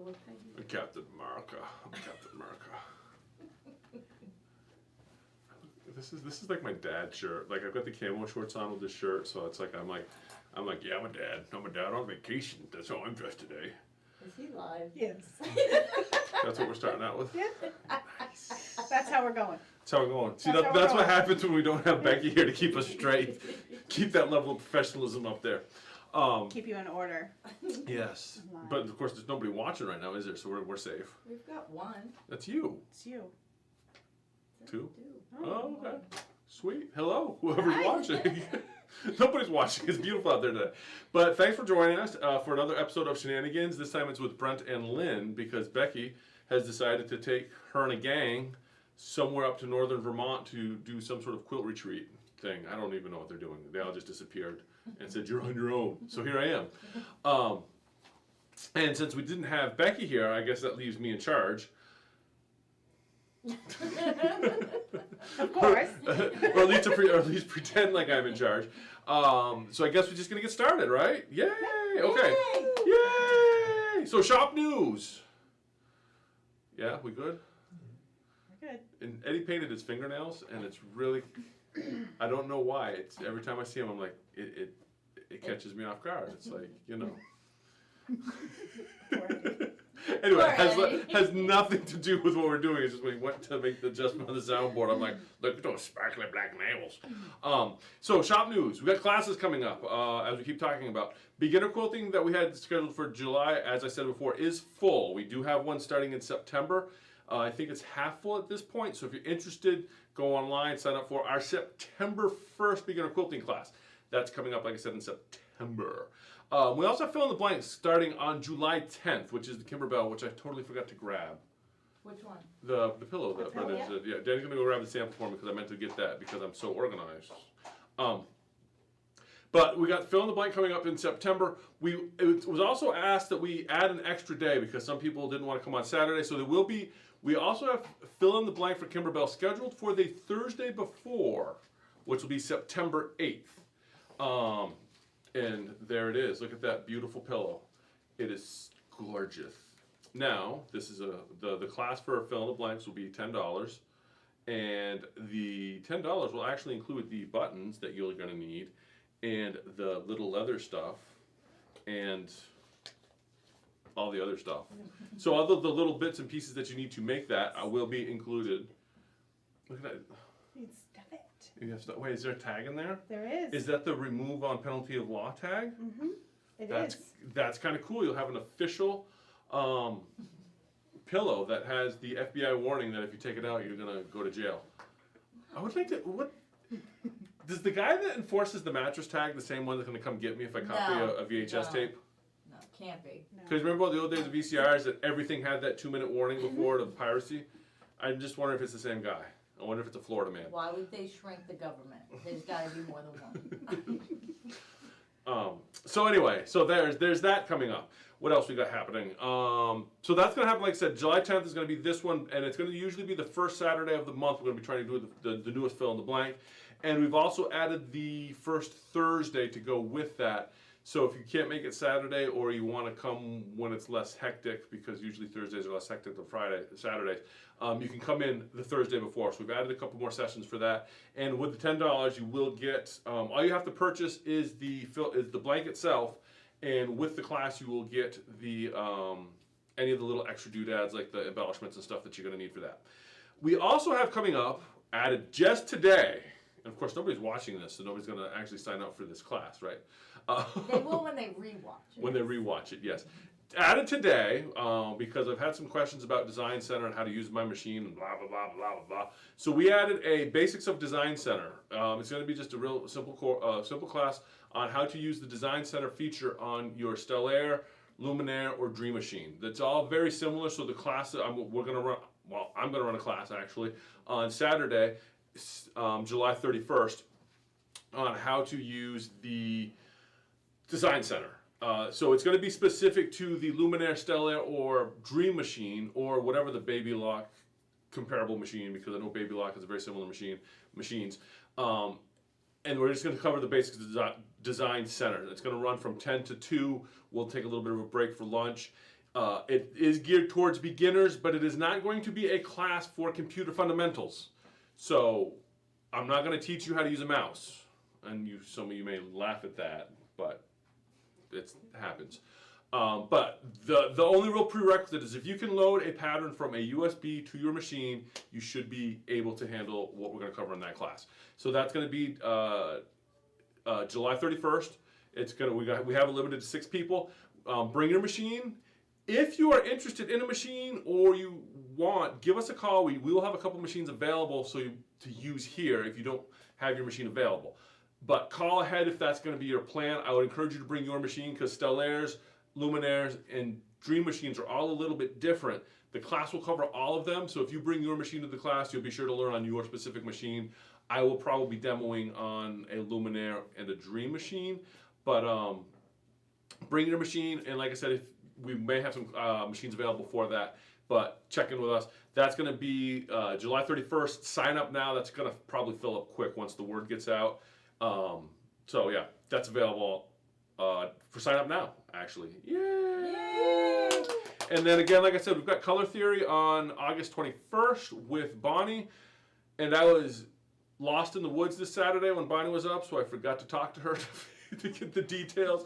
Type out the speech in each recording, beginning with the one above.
with Peggy? Captain America. I'm Captain America. This is like my dad's shirt. Like I've got the camo shorts on with this shirt, so it's like I'm like, yeah, I'm a dad. I'm a dad on vacation. That's how I'm dressed today. Is he live? Yes. That's what we're starting out with. Yeah. Nice. That's how we're going. That's how we're going. See, That's how that's we're what going. happens when we don't have Becky here to keep us straight. Keep that level of professionalism up there. Keep you in order. Yes. Online. But of course, there's nobody watching right now, is there? So we're safe. We've got one. That's you. It's you. Two? Two. Oh, okay. Sweet. Hello, whoever's watching. Nobody's watching. It's beautiful out there today. But thanks for joining us for another episode of Shenanigans. This time it's with Brent and Lynn because Becky has decided to take her and a gang somewhere up to northern Vermont to do some sort of quilt retreat thing. I don't even know what they're doing. They all just disappeared and said, "You're on your own." So here I am. And since we didn't have Becky here, I guess that leaves me in charge. Of course. or at least pretend like I'm in charge. So I guess we're just gonna get started, right? Yay! Okay. Yay! So shop news. Yeah, we good? We're good. And Eddie painted his fingernails, and it's really, I don't know why. It's every time I see him, I'm like, it catches me off guard. It's like, you know. Anyway, has nothing to do with what we're doing. It's just when we went to make the adjustment on the soundboard, I'm like, look at those sparkly black nails. So shop news. We got classes coming up, as we keep talking about. Beginner quilting that we had scheduled for July, as I said before, is full. We do have one starting in September. I think it's half full at this point. So if you're interested, go online, sign up for our September 1st beginner quilting class. That's coming up, like I said, in September. We also have fill in the blanks starting on July 10th, which is the Kimberbell, which I totally forgot to grab. Which one? The pillow that pillow, Brendan did. Yeah, Danny's gonna go grab the sample for me because I meant to get that because I'm so organized. But we got fill in the blank coming up in September. It was also asked that we add an extra day because some people didn't want to come on Saturday. So there will be. We also have fill in the blank for Kimberbell scheduled for the Thursday before, which will be September 8th. And there it is. Look at that beautiful pillow. It is gorgeous. Now, this is the class for fill in the blanks will be $10, and the $10 will actually include the buttons that you're going to need, and the little leather stuff, and all the other stuff. So all the little bits and pieces that you need to make that will be included. Look at that. It's stuff it. You have to, wait, is there a tag in there? There is. Is that the remove on penalty of law tag? Mm-hmm. That's kind of cool. You'll have an official pillow that has the FBI warning that if you take it out, you're gonna go to jail. I would like to. What does the guy that enforces the mattress tag the same one that's gonna come get me if I copy a VHS tape? No, can't be. Because remember the old days of VCRs that everything had that 2-minute warning before of piracy? I'm just wondering if it's the same guy. I wonder if it's a Florida man. Why would they shrink the government? There's got to be more than one. So anyway, so there's that coming up. What else we got happening? So that's going to happen, like I said, July 10th is going to be this one, and it's going to usually be the first Saturday of the month. We're going to be trying to do the newest fill in the blank. And we've also added the first Thursday to go with that. So if you can't make it Saturday or you want to come when it's less hectic, because usually Thursdays are less hectic than Saturdays, you can come in the Thursday before. So we've added a couple more sessions for that. And with the $10, you will get, all you have to purchase is the blank itself. And with the class, you will get the any of the little extra doodads like the embellishments and stuff that you're going to need for that. We also have coming up, added just today, and of course nobody's watching this, so nobody's going to actually sign up for this class, right? They will when they rewatch it. When they rewatch it, yes. Added today, because I've had some questions about Design Center and how to use my machine and blah, blah, blah, blah, blah, blah. So we added a Basics of Design Center. It's going to be just a real simple class on how to use the Design Center feature on your Stellaire, Luminaire, or Dream Machine. That's all very similar, so the class that I'm going to run a class actually on Saturday, July 31st, on how to use the Design Center. So it's going to be specific to the Luminaire, Stellaire, or Dream Machine, or whatever the Baby Lock comparable machine, because I know Baby Lock is a very similar machines. And we're just going to cover the basics of Design Center. It's going to run from 10 to 2. We'll take a little bit of a break for lunch. It is geared towards beginners, but it is not going to be a class for computer fundamentals. So I'm not going to teach you how to use a mouse. And some of you may laugh at that, but it happens. But the only real prerequisite is if you can load a pattern from a USB to your machine, you should be able to handle what we're going to cover in that class. So that's going to be July 31st. We have it limited to 6 people. Bring your machine. If you are interested in a machine or you want, give us a call. We will have a couple machines available to use here if you don't have your machine available. But call ahead if that's going to be your plan. I would encourage you to bring your machine because Stellaires, Luminaires, and Dream machines are all a little bit different. The class will cover all of them, so if you bring your machine to the class, you'll be sure to learn on your specific machine. I will probably be demoing on a Luminaire and a Dream machine, but bring your machine, and like I said, if we may have some machines available for that, but check in with us. That's going to be July 31st. Sign up now. That's going to probably fill up quick once the word gets out. So yeah, that's available for sign up now, actually. Yay! And then again, like I said, we've got color theory on August 21st with Bonnie, and I was lost in the woods this Saturday when Bonnie was up, so I forgot to talk to her to get the details.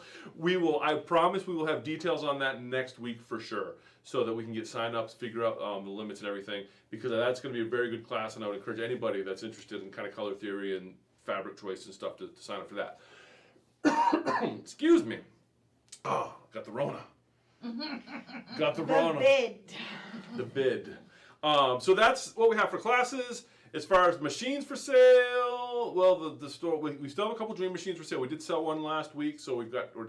I promise we will have details on that next week for sure, so that we can get sign-ups, figure out the limits and everything, because that's going to be a very good class, and I would encourage anybody that's interested in kind of color theory and fabric choice and stuff to sign up for that. Excuse me. Oh, got the Rona. Got the Rona. The bid. So that's what we have for classes. As far as machines for sale, well, the store, we still have a couple Dream machines for sale. We did sell one last week, so I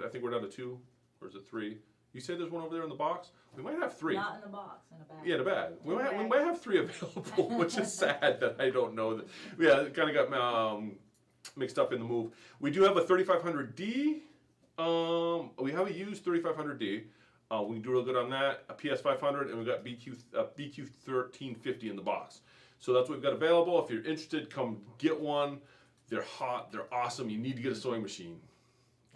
think we're down to 2, or is it 3? You say there's one over there in the box? We might have 3. Not in the box, in a bag. Yeah, in a bag. We might have 3 available, which is sad that I don't know that. Yeah, it kind of got mixed up in the move. We do have a 3500D. We have a used 3500D. We can do real good on that. A PS500, and we've got BQ 1350 in the box. So that's what we've got available. If you're interested, come get one. They're hot. They're awesome. You need to get a sewing machine.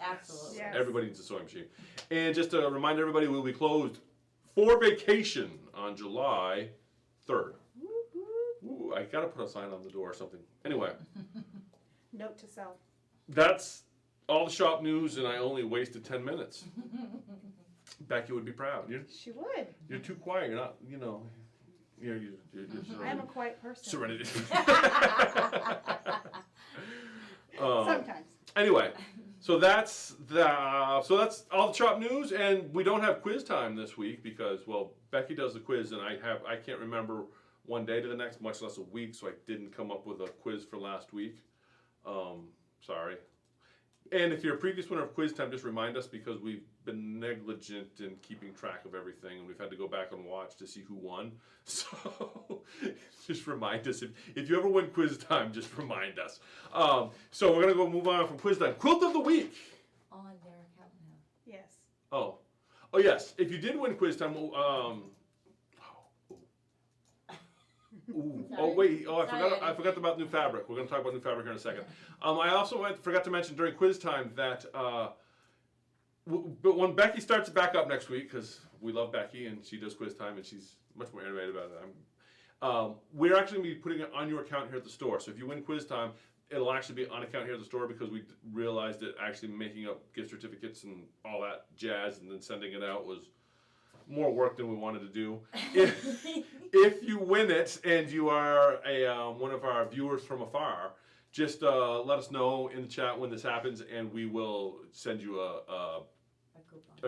Absolutely. Yes. Everybody needs a sewing machine. And just to remind everybody, we'll be closed for vacation on July 3rd. Ooh, I gotta put a sign on the door or something. Anyway, Note to self. that's all the shop news, and I only wasted 10 minutes. Becky would be proud. She would. You're too quiet. You're not, you're I am a quiet person. serenity. Sometimes. Anyway, so that's all the shop news, and we don't have quiz time this week because, well, Becky does the quiz, and I can't remember one day to the next, much less a week, so I didn't come up with a quiz for last week. Sorry. And if you're a previous winner of quiz time, just remind us because we've been negligent in keeping track of everything, and we've had to go back and watch to see who won. So just remind us. If you ever win quiz time, just remind us. So we're going to move on from quiz time. Quilt of the week. On their account now. Yes. Oh yes. If you did win quiz time, ooh. Oh wait! Oh, I forgot about new fabric. We're going to talk about new fabric here in a second. I also forgot to mention during quiz time that but when Becky starts back up next week, because we love Becky and she does quiz time and she's much more animated about it. We're actually going to be putting it on your account here at the store. So if you win quiz time, it'll actually be on account here at the store because we realized that actually making up gift certificates and all that jazz and then sending it out was more work than we wanted to do. If you win it and you are one of our viewers from afar, just let us know in the chat when this happens, and we will send you a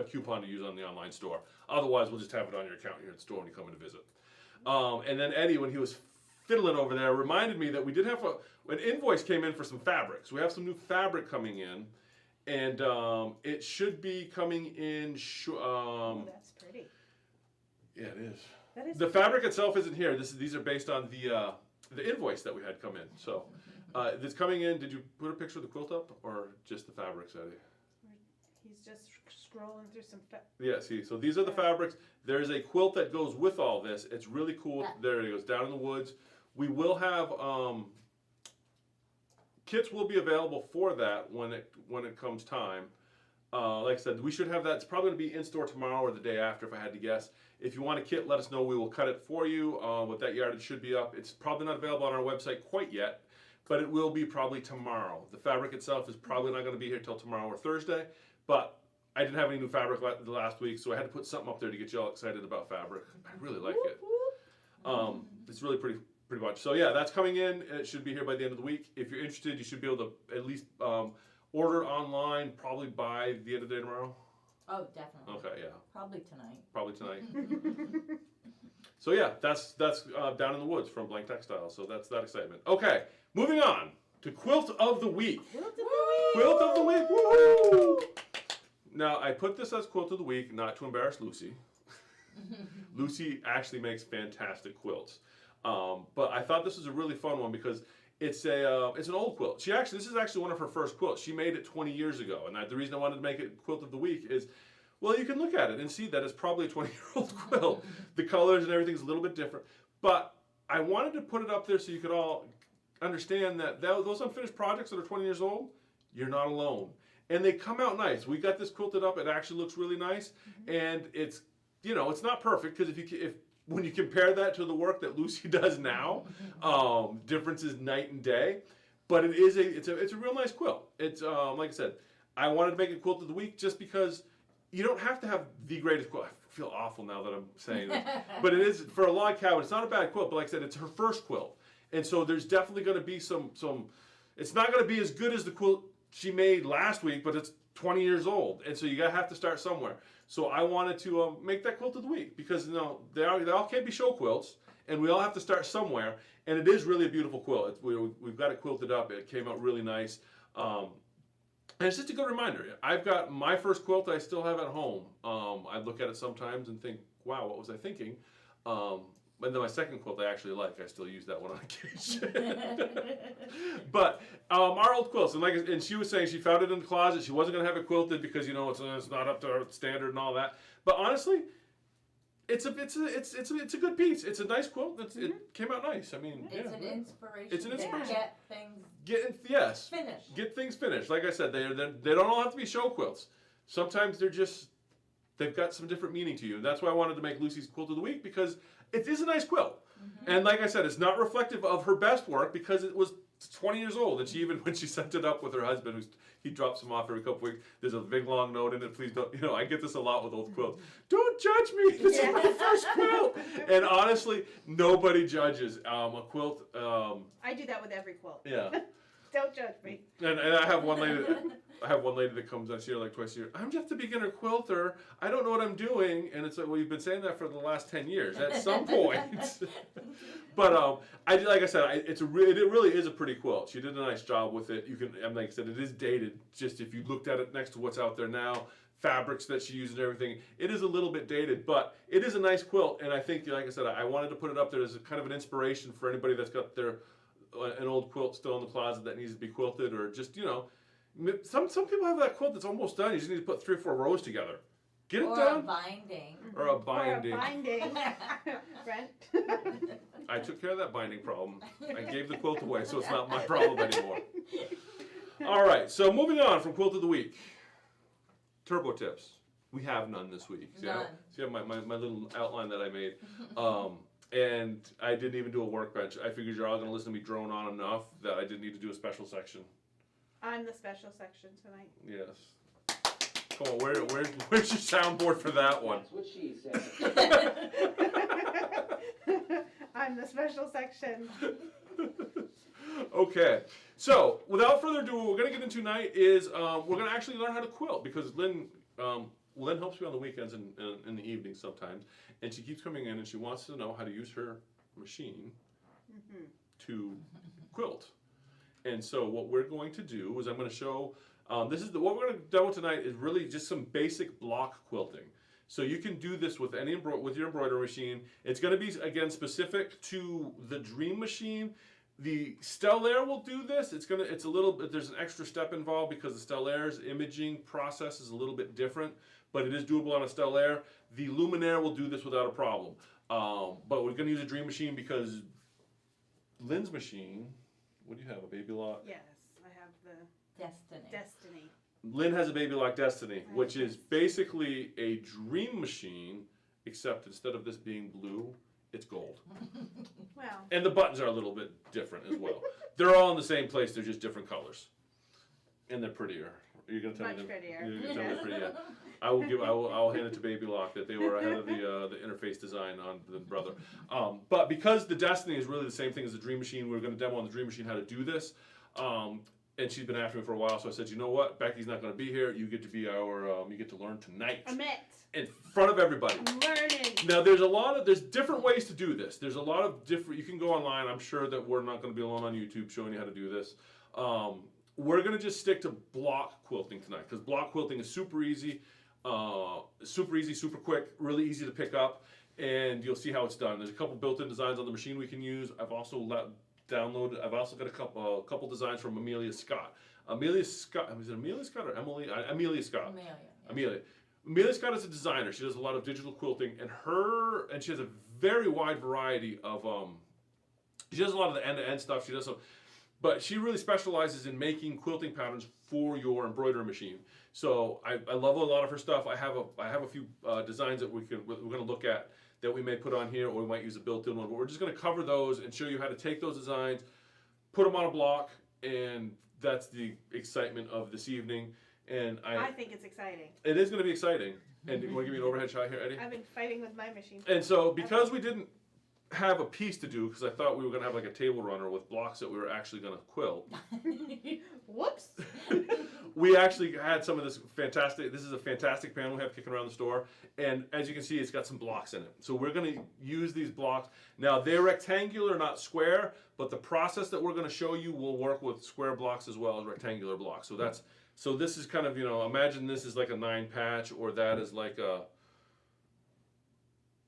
coupon to use on the online store. Otherwise, we'll just have it on your account here at the store when you come in to visit. And then Eddie, when he was fiddling over there, reminded me that we did have an invoice came in for some fabrics. We have some new fabric coming in. And it should be coming in. Oh, that's pretty. Yeah, it is. That is the fabric itself isn't here. These are based on the invoice that we had come in. So it's coming in. Did you put a picture of the quilt up, or just the fabrics, Eddie? He's just scrolling through some. Yeah. See, so these are the fabrics. There's a quilt that goes with all this. It's really cool. Yeah. There it goes, down in the woods. We will have. Kits will be available for that when it comes time. Like I said, we should have that. It's probably going to be in store tomorrow or the day after, if I had to guess. If you want a kit, let us know. We will cut it for you. With that yardage, should be up. It's probably not available on our website quite yet, but it will be probably tomorrow. The fabric itself is probably not going to be here till tomorrow or Thursday, but I didn't have any new fabric the last week, so I had to put something up there to get you all excited about fabric. I really like it. It's really pretty much. So yeah, that's coming in. It should be here by the end of the week. If you're interested, you should be able to at least order online probably by the end of the day tomorrow. Oh, definitely. Okay, yeah. Probably tonight. Probably tonight. So yeah, that's down in the woods from Blank Textiles. So that's that excitement. Okay, moving on to Quilt of the Week. Quilt of the week. Quilt of the Week. Woohoo! Now I put this as Quilt of the Week not to embarrass Lucy. Lucy actually makes fantastic quilts, but I thought this was a really fun one because it's an old quilt. This is actually one of her first quilts. She made it 20 years ago, and the reason I wanted to make it Quilt of the Week is, well, you can look at it and see that it's probably a 20-year-old quilt. The colors and everything's a little bit different, but I wanted to put it up there so you could all understand that those unfinished projects that are 20 years old, you're not alone, and they come out nice. We got this quilted up. It actually looks really nice, and it's not perfect because when you compare that to the work that Lucy does now, difference is night and day. But it's a real nice quilt. It's like I said, I wanted to make it Quilt of the Week just because you don't have to have the greatest quilt. I feel awful now that I'm saying this, but it is for a log cabin. It's not a bad quilt, but like I said, it's her first quilt, and so there's definitely going to be some. It's not going to be as good as the quilt she made last week, but it's 20 years old, and so you gotta have to start somewhere. So I wanted to make that Quilt of the Week because they all can't be show quilts, and we all have to start somewhere. And it is really a beautiful quilt. We've got it quilted up. It came out really nice, and it's just a good reminder. I've got my first quilt I still have at home. I look at it sometimes and think, wow, what was I thinking? And then my second quilt I actually like. I still use that one on occasion. But our old quilts, and she was saying she found it in the closet. She wasn't going to have it quilted because it's not up to our standard and all that. But honestly, it's a good piece. It's a nice quilt. It came out nice. I mean, it's an inspiration. It's an inspiration. To get things finished. Get things finished. Like I said, they don't all have to be show quilts. Sometimes they've got some different meaning to you. And that's why I wanted to make Lucy's Quilt of the Week because it is a nice quilt. And like I said, it's not reflective of her best work because it was 20 years old. And when she sent it up with her husband, he drops them off every couple weeks, there's a big long note in it. Please don't, I get this a lot with old quilts. Don't judge me. This is my first quilt. And honestly, nobody judges a quilt. I do that with every quilt. Yeah. Don't judge me. And I have one lady that comes on here like twice a year. I'm just a beginner quilter. I don't know what I'm doing. And it's like, well, you've been saying that for the last 10 years. At some point. But like I said, it really is a pretty quilt. She did a nice job with it. And like I said, it is dated. Just if you looked at it next to what's out there now, fabrics that she uses and everything, it is a little bit dated, but it is a nice quilt. And I think, like I said, I wanted to put it up there as a kind of an inspiration for anybody that's got an old quilt still in the closet that needs to be quilted, or just some people have that quilt that's almost done. You just need to put 3 or 4 rows together. Get it done. Or a binding. Or a binding. Or a binding. Brent. I took care of that binding problem. I gave the quilt away, so it's not my problem anymore. All right, so moving on from Quilt of the Week. Turbo tips. We have none this week. None. See my little outline that I made. And I didn't even do a workbench. I figured you're all going to listen to me drone on enough that I didn't need to do a special section. I'm the special section tonight. Yes. Come on, where's your soundboard for that one? That's what she said. I'm the special section. Okay, so without further ado, what we're going to get into tonight is we're going to actually learn how to quilt because Lynn helps me on the weekends and in the evenings sometimes, and she keeps coming in and she wants to know how to use her machine to quilt. And so what we're going to do is I'm going to show, what we're going to demo tonight is really just some basic block quilting. So you can do this with with your embroidery machine. It's going to be, again, specific to the Dream Machine. The Stellaire will do this. There's an extra step involved because the Stellaire's imaging process is a little bit different, but it is doable on a Stellaire. The Luminaire will do this without a problem. But we're going to use a Dream Machine because Lynn's machine, what do you have, a Baby Lot? Yes, I have the Destiny. Destiny. Lynn has a Baby Lock Destiny, which is basically a dream machine, except instead of this being blue, it's gold. Wow. And the buttons are a little bit different as well. They're all in the same place, they're just different colors. And they're prettier. You're gonna tell Much me prettier. You're gonna tell me they're prettier. I'll hand it to Baby Lock that they were ahead of the interface design on the brother. But because the Destiny is really the same thing as the Dream Machine, we're gonna demo on the Dream Machine how to do this. And she's been after me for a while, so I said, you know what, Becky's not gonna be here. You get to be our, you get to learn tonight Amit. in front of everybody. Learning. Now there's different ways to do this. There's a lot of different, you can go online. I'm sure that we're not gonna be alone on YouTube showing you how to do this. We're gonna just stick to block quilting tonight, because block quilting is super easy, super quick, really easy to pick up, and you'll see how it's done. There's a couple built-in designs on the machine we can use. I've also I've also got a couple designs from Amelia Scott. Is it Amelia Scott or Emily? Amelia Scott. Amelia Scott is a designer. She does a lot of digital quilting, and she has a very wide variety of she does a lot of the end-to-end stuff. She does some, but she really specializes in making quilting patterns for your embroidery machine. So I love a lot of her stuff. I have a few designs that we're going to look at that we may put on here, or we might use a built-in one. But we're just going to cover those and show you how to take those designs, put them on a block, and that's the excitement of this evening. And I think it's exciting. it is going to be exciting. And you want to give me an overhead shot here, Eddie? I've been fighting with my machine. And so because we didn't have a piece to do, because I thought we were going to have like a table runner with blocks that we were actually going to quilt. Whoops. We actually had some of this is a fantastic panel we have kicking around the store, and as you can see, it's got some blocks in it. So we're going to use these blocks. Now, they're rectangular, not square, but the process that we're going to show you will work with square blocks as well as rectangular blocks. So this is kind of, imagine this is like a 9-patch, or that is like a,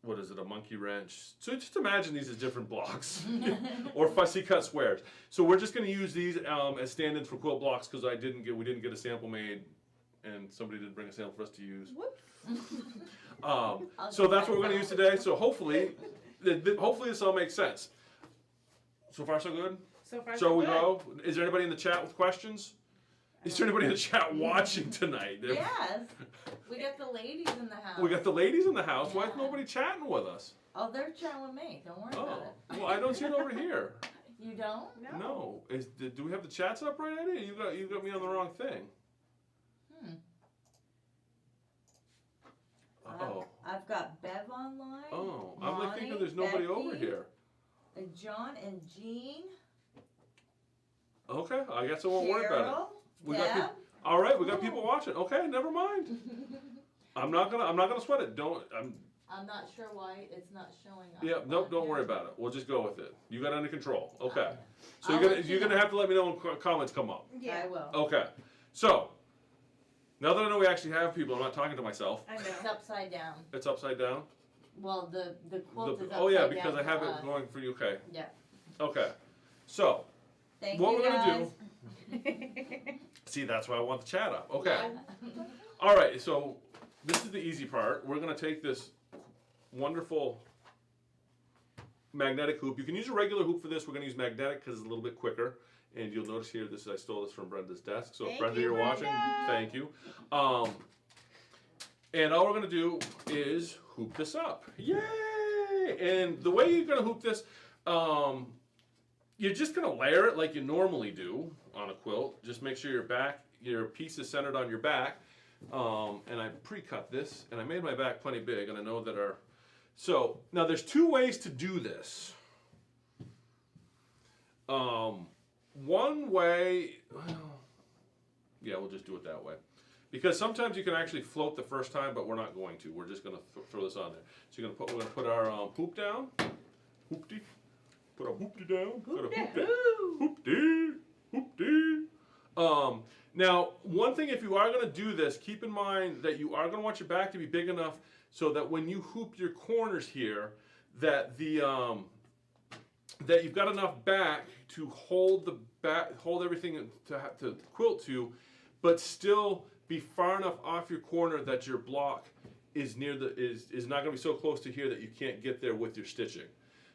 what is it, a monkey wrench. So just imagine these as different blocks or fussy cut squares. So we're just going to use these as stand-ins for quilt blocks, because we didn't get a sample made, and somebody didn't bring a sample for us to use. Whoops. So that's what we're going to use today. So hopefully this all makes sense. So far so good? So far, So we good. go. Is there anybody in the chat with questions? Is there anybody in the chat watching tonight? Yes. We got the ladies in the house. We got the ladies in the house. Why is Yeah. nobody chatting with us? Oh, they're chatting with me. Don't worry about Oh, it. well, I don't see it over here. You don't? No. No. Do we have the chats up right, Eddie? You got me on the wrong thing. Oh. I've got Bev online. Oh, I'm like thinking Monty, there's nobody over Becky, here. And John and Jean. Okay, I guess I won't worry about it. Cheryl, We Deb. got all right, we got people watching. Okay, never mind. I'm not gonna sweat it. I'm not sure why it's not showing up. Yeah, nope, on don't here. worry about it. We'll just go with it. You got it under control. Okay. So I'll you're let you gonna know. have to let me know when comments come up. Yeah. I will. Okay. So now that I know we actually have people, I'm not talking to myself. I It's know. upside down. It's upside down. Well, the quilt is upside down. Oh yeah, because I have for it us. going for you. Okay. Yeah. Okay. So Thank what you we're gonna guys. see, that's why I want the chat up. Okay. Yeah. All right. So this is the easy part. We're gonna take this wonderful magnetic hoop. You can use a regular hoop for this. We're gonna use magnetic because it's a little bit quicker. And you'll notice here, I stole this from Brenda's desk. So if Thank Brenda, you, you're watching, Brenda. thank you. And all we're gonna do is hoop this up. Yay! And the way you're gonna hoop this, you're just gonna layer it like you normally do on a quilt. Just make sure your piece is centered on your back. And I pre-cut this, and I made my back plenty big, and I know that so now there's two ways to do this. One way, we'll just do it that way. Because sometimes you can actually float the first time, but we're not going to. We're just gonna throw this on there. So we're gonna put our hoop down. Hoopty. Put our hoopty down. Put our hoop down. Hoopty. Hoopty. Now, one thing, if you are gonna do this, keep in mind that you are gonna want your back to be big enough so that when you hoop your corners here, that that you've got enough back to hold everything to quilt to, but still be far enough off your corner that your block is not going to be so close to here that you can't get there with your stitching.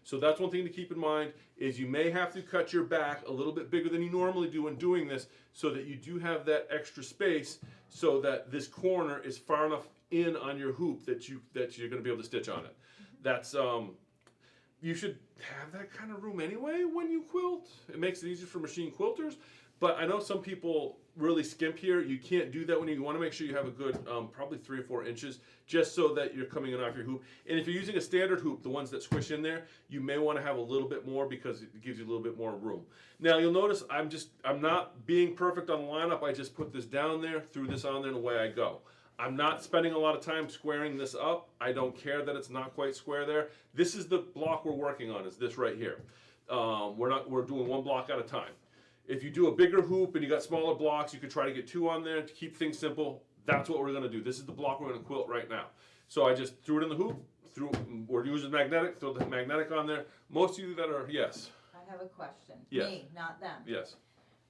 So that's one thing to keep in mind is you may have to cut your back a little bit bigger than you normally do when doing this so that you do have that extra space so that this corner is far enough in on your hoop that you're going to be able to stitch on it. That's you should have that kind of room anyway when you quilt. It makes it easier for machine quilters. But I know some people really skimp here. You can't do that when you want to make sure you have a good, probably 3 or 4 inches, just so that you're coming in off your hoop. And if you're using a standard hoop, the ones that squish in there, you may want to have a little bit more because it gives you a little bit more room. Now you'll notice I'm not being perfect on the lineup. I just put this down there, threw this on there, and away I go. I'm not spending a lot of time squaring this up. I don't care that it's not quite square there. This is the block we're working on, is this right here. We're doing 1 block at a time. If you do a bigger hoop and you got smaller blocks, you could try to get 2 on there to keep things simple. That's what we're going to do. This is the block we're going to quilt right now. So I just threw it in the hoop. We're using magnetic. Throw the magnetic on there. Most of you that are, yes. I have a question. Yes. Me, not them. Yes.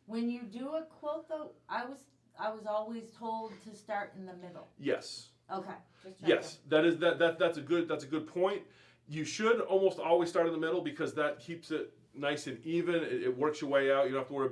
When you do a quilt, though, I was always told to start in the middle. Yes. Okay. Just Yes. That's a good point. You should almost always start in the middle because that keeps it nice and even. It works your way out. You don't have to worry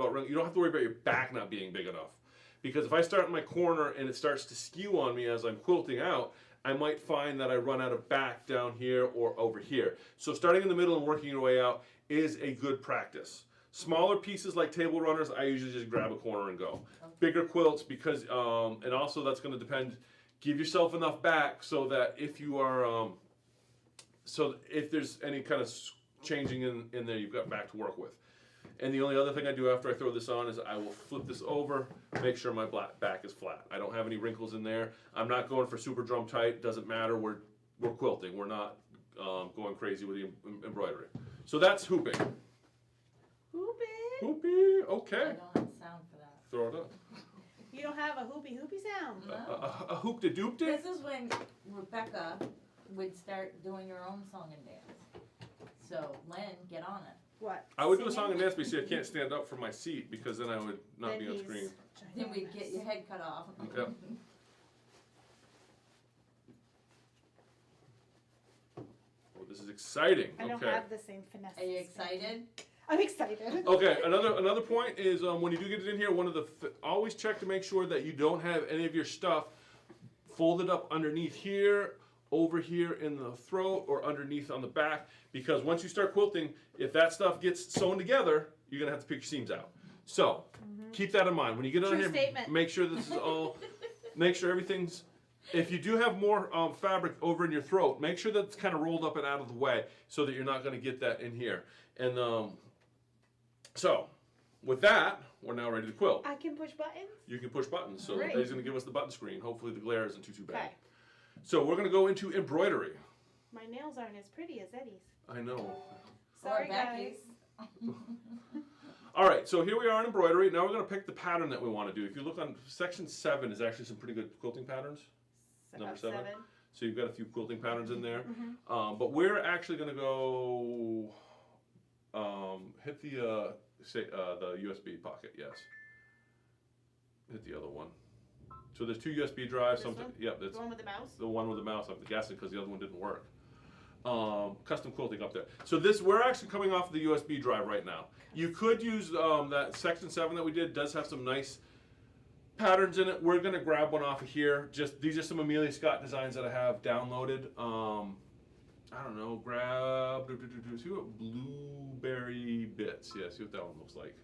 about your back not being big enough. Because if I start in my corner and it starts to skew on me as I'm quilting out, I might find that I run out of back down here or over here. So starting in the middle and working your way out is a good practice. Smaller pieces like table runners, I usually just grab a corner and go. Okay. Bigger quilts because, and also that's going to depend, give yourself enough back so that if you are, so if there's any kind of changing in there, you've got back to work with. And the only other thing I do after I throw this on is I will flip this over, make sure my back is flat. I don't have any wrinkles in there. I'm not going for super drum tight. Doesn't matter. We're quilting. We're not going crazy with the embroidery. So that's hooping. Hooping. Hoopy. Okay. I don't have sound for that. Throw it up. You don't have a hoopy sound. No. A hoop de doop de. This is when Rebecca would start doing her own song and dance. So, Lynn, get on it. What? I would do a Singing? song and dance, but see, I can't stand up from my seat because then I would not be on Then screen. he's Then we'd get your head cut off. Yep. Oh, this is exciting. I don't Okay. have the same finesse. Are you excited? I'm excited. Okay. Another point is when you do get it in here, one of the always check to make sure that you don't have any of your stuff folded up underneath here, over here in the throat, or underneath on the back. Because once you start quilting, if that stuff gets sewn together, you're gonna have to pick your seams out. So keep that in mind when you get on True here. statement. Make sure this is all. Make sure everything's. If you do have more fabric over in your throat, make sure that it's kind of rolled up and out of the way so that you're not going to get that in here. And so, with that, we're now ready to quilt. I can push buttons. You can push buttons. So Great. Eddie's going to give us the button screen. Hopefully the glare isn't too bad. Okay. So we're going to go into embroidery. My nails aren't as pretty as Eddie's. I know. Sorry, Or Becky's. guys. All right, so here we are in embroidery. Now we're going to pick the pattern that we want to do. If you look on section 7, is actually some pretty good quilting patterns. Number 7. So you've got a few quilting patterns in there. But we're actually going to go hit the USB pocket, yes. Hit the other one. So there's 2 USB drives. This one? Yep, that's The one with the mouse? the one with the mouse. I'm guessing because the other one didn't work. Custom quilting up there. So we're actually coming off the USB drive right now. You could use that section 7 that we did. Does have some nice patterns in it. We're gonna grab one off of here. These are some Amelia Scott designs that I have downloaded. I don't know. See what blueberry bits. Yeah, see what that one looks like.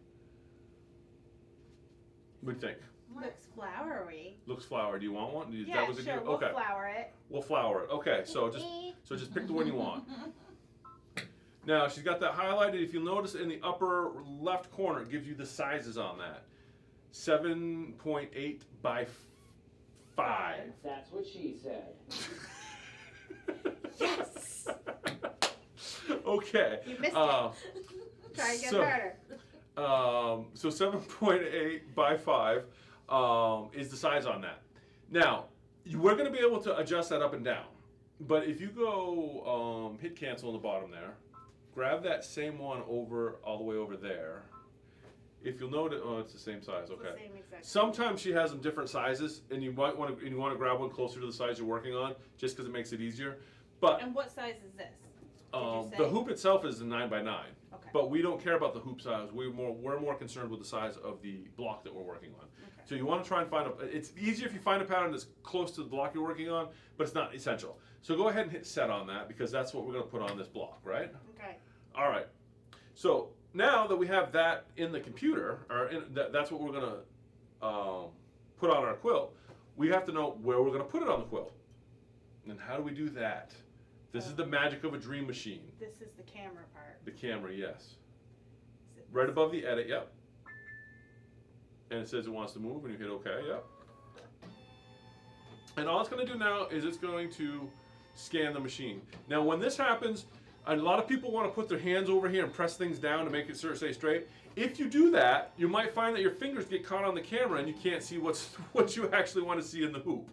What do you think? Looks flowery. Looks flower. Do you want one? Yeah, that was sure. good? We'll Okay. flower it. We'll flower it. Okay, so just pick the one you want. Now she's got that highlighted. If you'll notice in the upper left corner, it gives you the sizes on that. 7.8 by 5. That's what she said. Yes! Okay. You missed Uh, it. Try again so- harder. So 7.8 by 5 is the size on that. Now, we're going to be able to adjust that up and down. But if you go hit cancel on the bottom there, grab that same one all the way over there. If you'll notice, oh, it's the same size. Okay. The same exact Sometimes she has them different sizes, and you might want to grab one closer to the size you're working on, just because it makes it easier. But And what size is this? say? The hoop itself is a 9x9, Okay. but we don't care about the hoop size. We're more concerned with the size of the block that we're working on. Okay. So you want to try and find it's easier if you find a pattern that's close to the block you're working on, but it's not essential. So go ahead and hit set on that because that's what we're going to put on this block, right? Okay. All right. So now that we have that in the computer, or that's what we're going to put on our quilt, we have to know where we're going to put it on the quilt. And how do we do that? This is the magic of a dream machine. This is the camera part. The camera, yes. Is it Right above the edit, yep. And it says it wants to move, and you hit OK, yep. And all it's going to do now is it's going to scan the machine. Now, when this happens, a lot of people want to put their hands over here and press things down to make it sort of stay straight. If you do that, you might find that your fingers get caught on the camera and you can't see what you actually want to see in the hoop.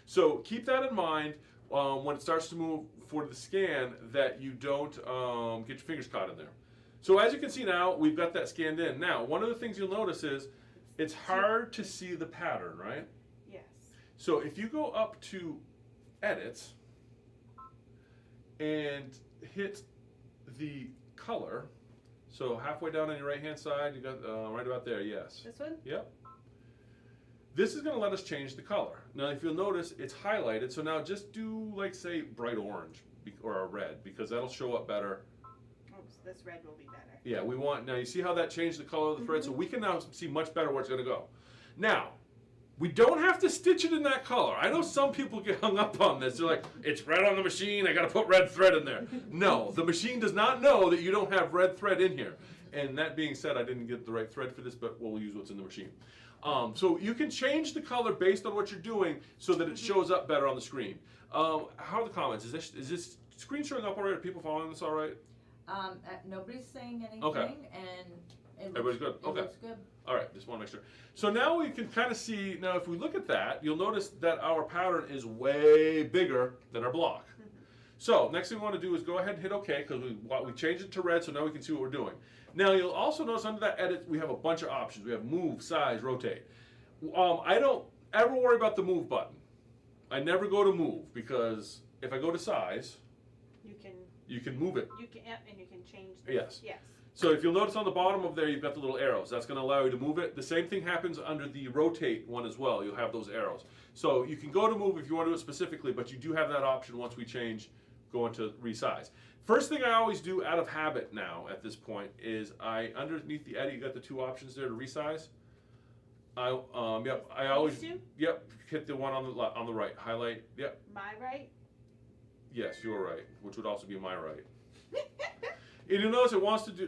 So keep that in mind when it starts to move for the scan, that you don't get your fingers caught in there. So as you can see now, we've got that scanned in. Now, one of the things you'll notice is it's hard to see the pattern, right? Yes. So if you go up to Edit and hit the color, so halfway down on your right hand side, you got right about there, yes. This one? Yep. This is going to let us change the color. Now if you'll notice, it's highlighted, so now just do like say bright orange or a red, because that'll show up better. Oh, so this red will be better. Yeah, we want, now you see how that changed the color of the thread? So we can now see much better where it's going to go. Now, we don't have to stitch it in that color. I know some people get hung up on this. They're like, it's red on the machine, I got to put red thread in there. No, the machine does not know that you don't have red thread in here. And that being said, I didn't get the right thread for this, but we'll use what's in the machine. So you can change the color based on what you're doing so that it shows up better on the screen. How are the comments? Is this screen showing up already? Are people following this all right? Nobody's saying anything, Okay. and it Everybody's looks, good? Okay. It looks good. All right, just want to make sure. So now we can kind of see, now if we look at that, you'll notice that our pattern is way bigger than our block. So next thing we want to do is go ahead and hit OK, because we changed it to red, so now we can see what we're doing. Now you'll also notice under that edit, we have a bunch of options. We have move, size, rotate. I don't ever worry about the move button. I never go to move, because if I go to size, you can move it. You can, and you can change this. Yes. Yes. So if you'll notice on the bottom of there, you've got the little arrows. That's going to allow you to move it. The same thing happens under the rotate one as well. You'll have those arrows. So you can go to move if you want to do it specifically, but you do have that option once we change, go into resize. First thing I always do out of habit now at this point is underneath the edit, you got the two options there to resize. I always, These two? yep, hit the one on the right, highlight, yep, My right? yes, you're right, which would also be my right. And you'll notice it wants to do,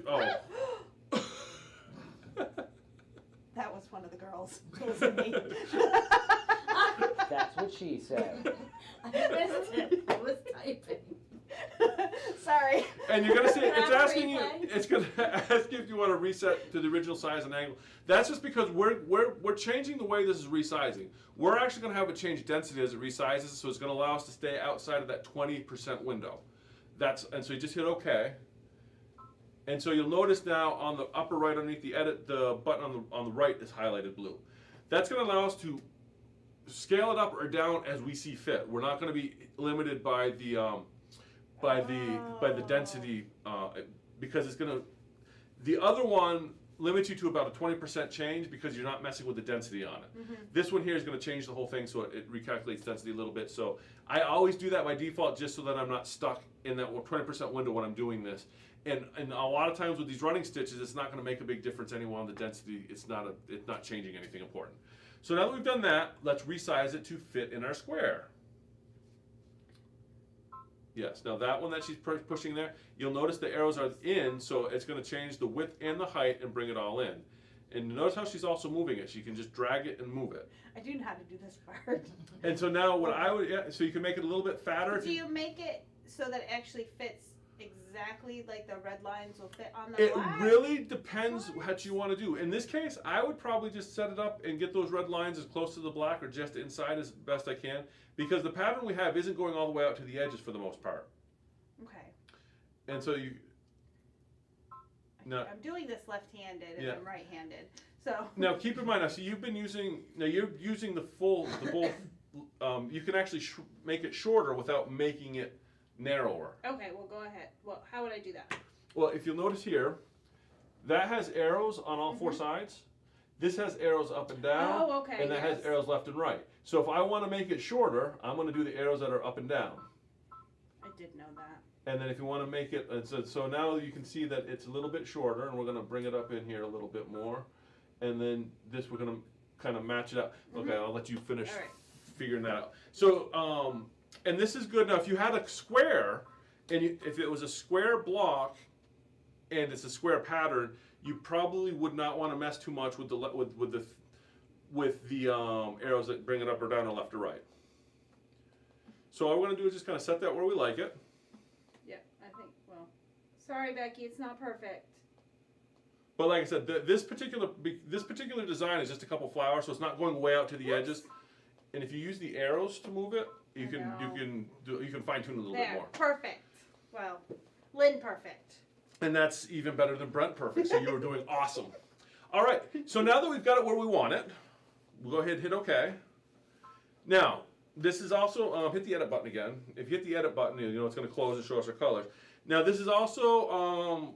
That was one of the girls. It wasn't me. That's what she said. I missed it. I was typing. Sorry. And you're gonna see it's Can I have a asking you. replay? It's gonna ask you if you want to reset to the original size and angle. That's just because we're changing the way this is resizing. We're actually gonna have it change density as it resizes, so it's gonna allow us to stay outside of that 20% window. And so you just hit OK. And so you'll notice now on the upper right underneath the edit, the button on the right is highlighted blue. That's gonna allow us to scale it up or down as we see fit. We're not gonna be limited by the density, because it's gonna, the other one limits you to about a 20% change because you're not messing with the density on it. Mm-hmm. This one here is gonna change the whole thing, so it recalculates density a little bit. So I always do that by default just so that I'm not stuck in that 20% window when I'm doing this. And a lot of times with these running stitches, it's not gonna make a big difference anyway on the density. It's not changing anything important. So now that we've done that, let's resize it to fit in our square. Yes, now that one that she's pushing there, you'll notice the arrows are in, so it's going to change the width and the height and bring it all in. And notice how she's also moving it. She can just drag it and move it. I do know how to do this part. And so now what I would, so you can make it a little bit fatter. Do you make it so that it actually fits exactly like the red lines will fit on the It black? really depends what you want to do. In this case, I would probably just set it up and get those red lines as close to the black or just inside as best I can, because the pattern we have isn't going all the way out to the edges for the most part. Okay. And so you, now, I'm doing this left-handed and Yeah. I'm right-handed. So now keep in mind, so you've been using, now you're using the both, you can actually make it shorter without making it narrower. Okay, well, go ahead. Well, how would I do that? Well, if you'll notice here, that has arrows on all four sides. This has arrows up and down. Oh, okay, And that has yes. arrows left and right. So if I want to make it shorter, I'm going to do the arrows that are up and down. I did know that. And then if you want to make it, so now you can see that it's a little bit shorter, and we're going to bring it up in here a little bit more. And then this, we're going to kind of match it up. Okay, I'll let you finish All right. figuring that out. So, and this is good. Now, if you had a square, and if it was a square block, and it's a square pattern, you probably would not want to mess too much with the arrows that bring it up or down or left or right. So all we're going to do is just kind of set that where we like it. Yeah, I think, well, sorry, Becky, it's not perfect. But like I said, this particular design is just a couple flowers, so it's not going way out to the edges. And if you use the arrows to move it, you can fine tune it a little bit There, more. perfect. Well, Lynn perfect. And that's even better than Brent perfect. So you were doing awesome. All right. So now that we've got it where we want it, we'll go ahead and hit OK. Now, this is also hit the edit button again. If you hit the edit button, you know it's going to close and show us our colors. Now, this is also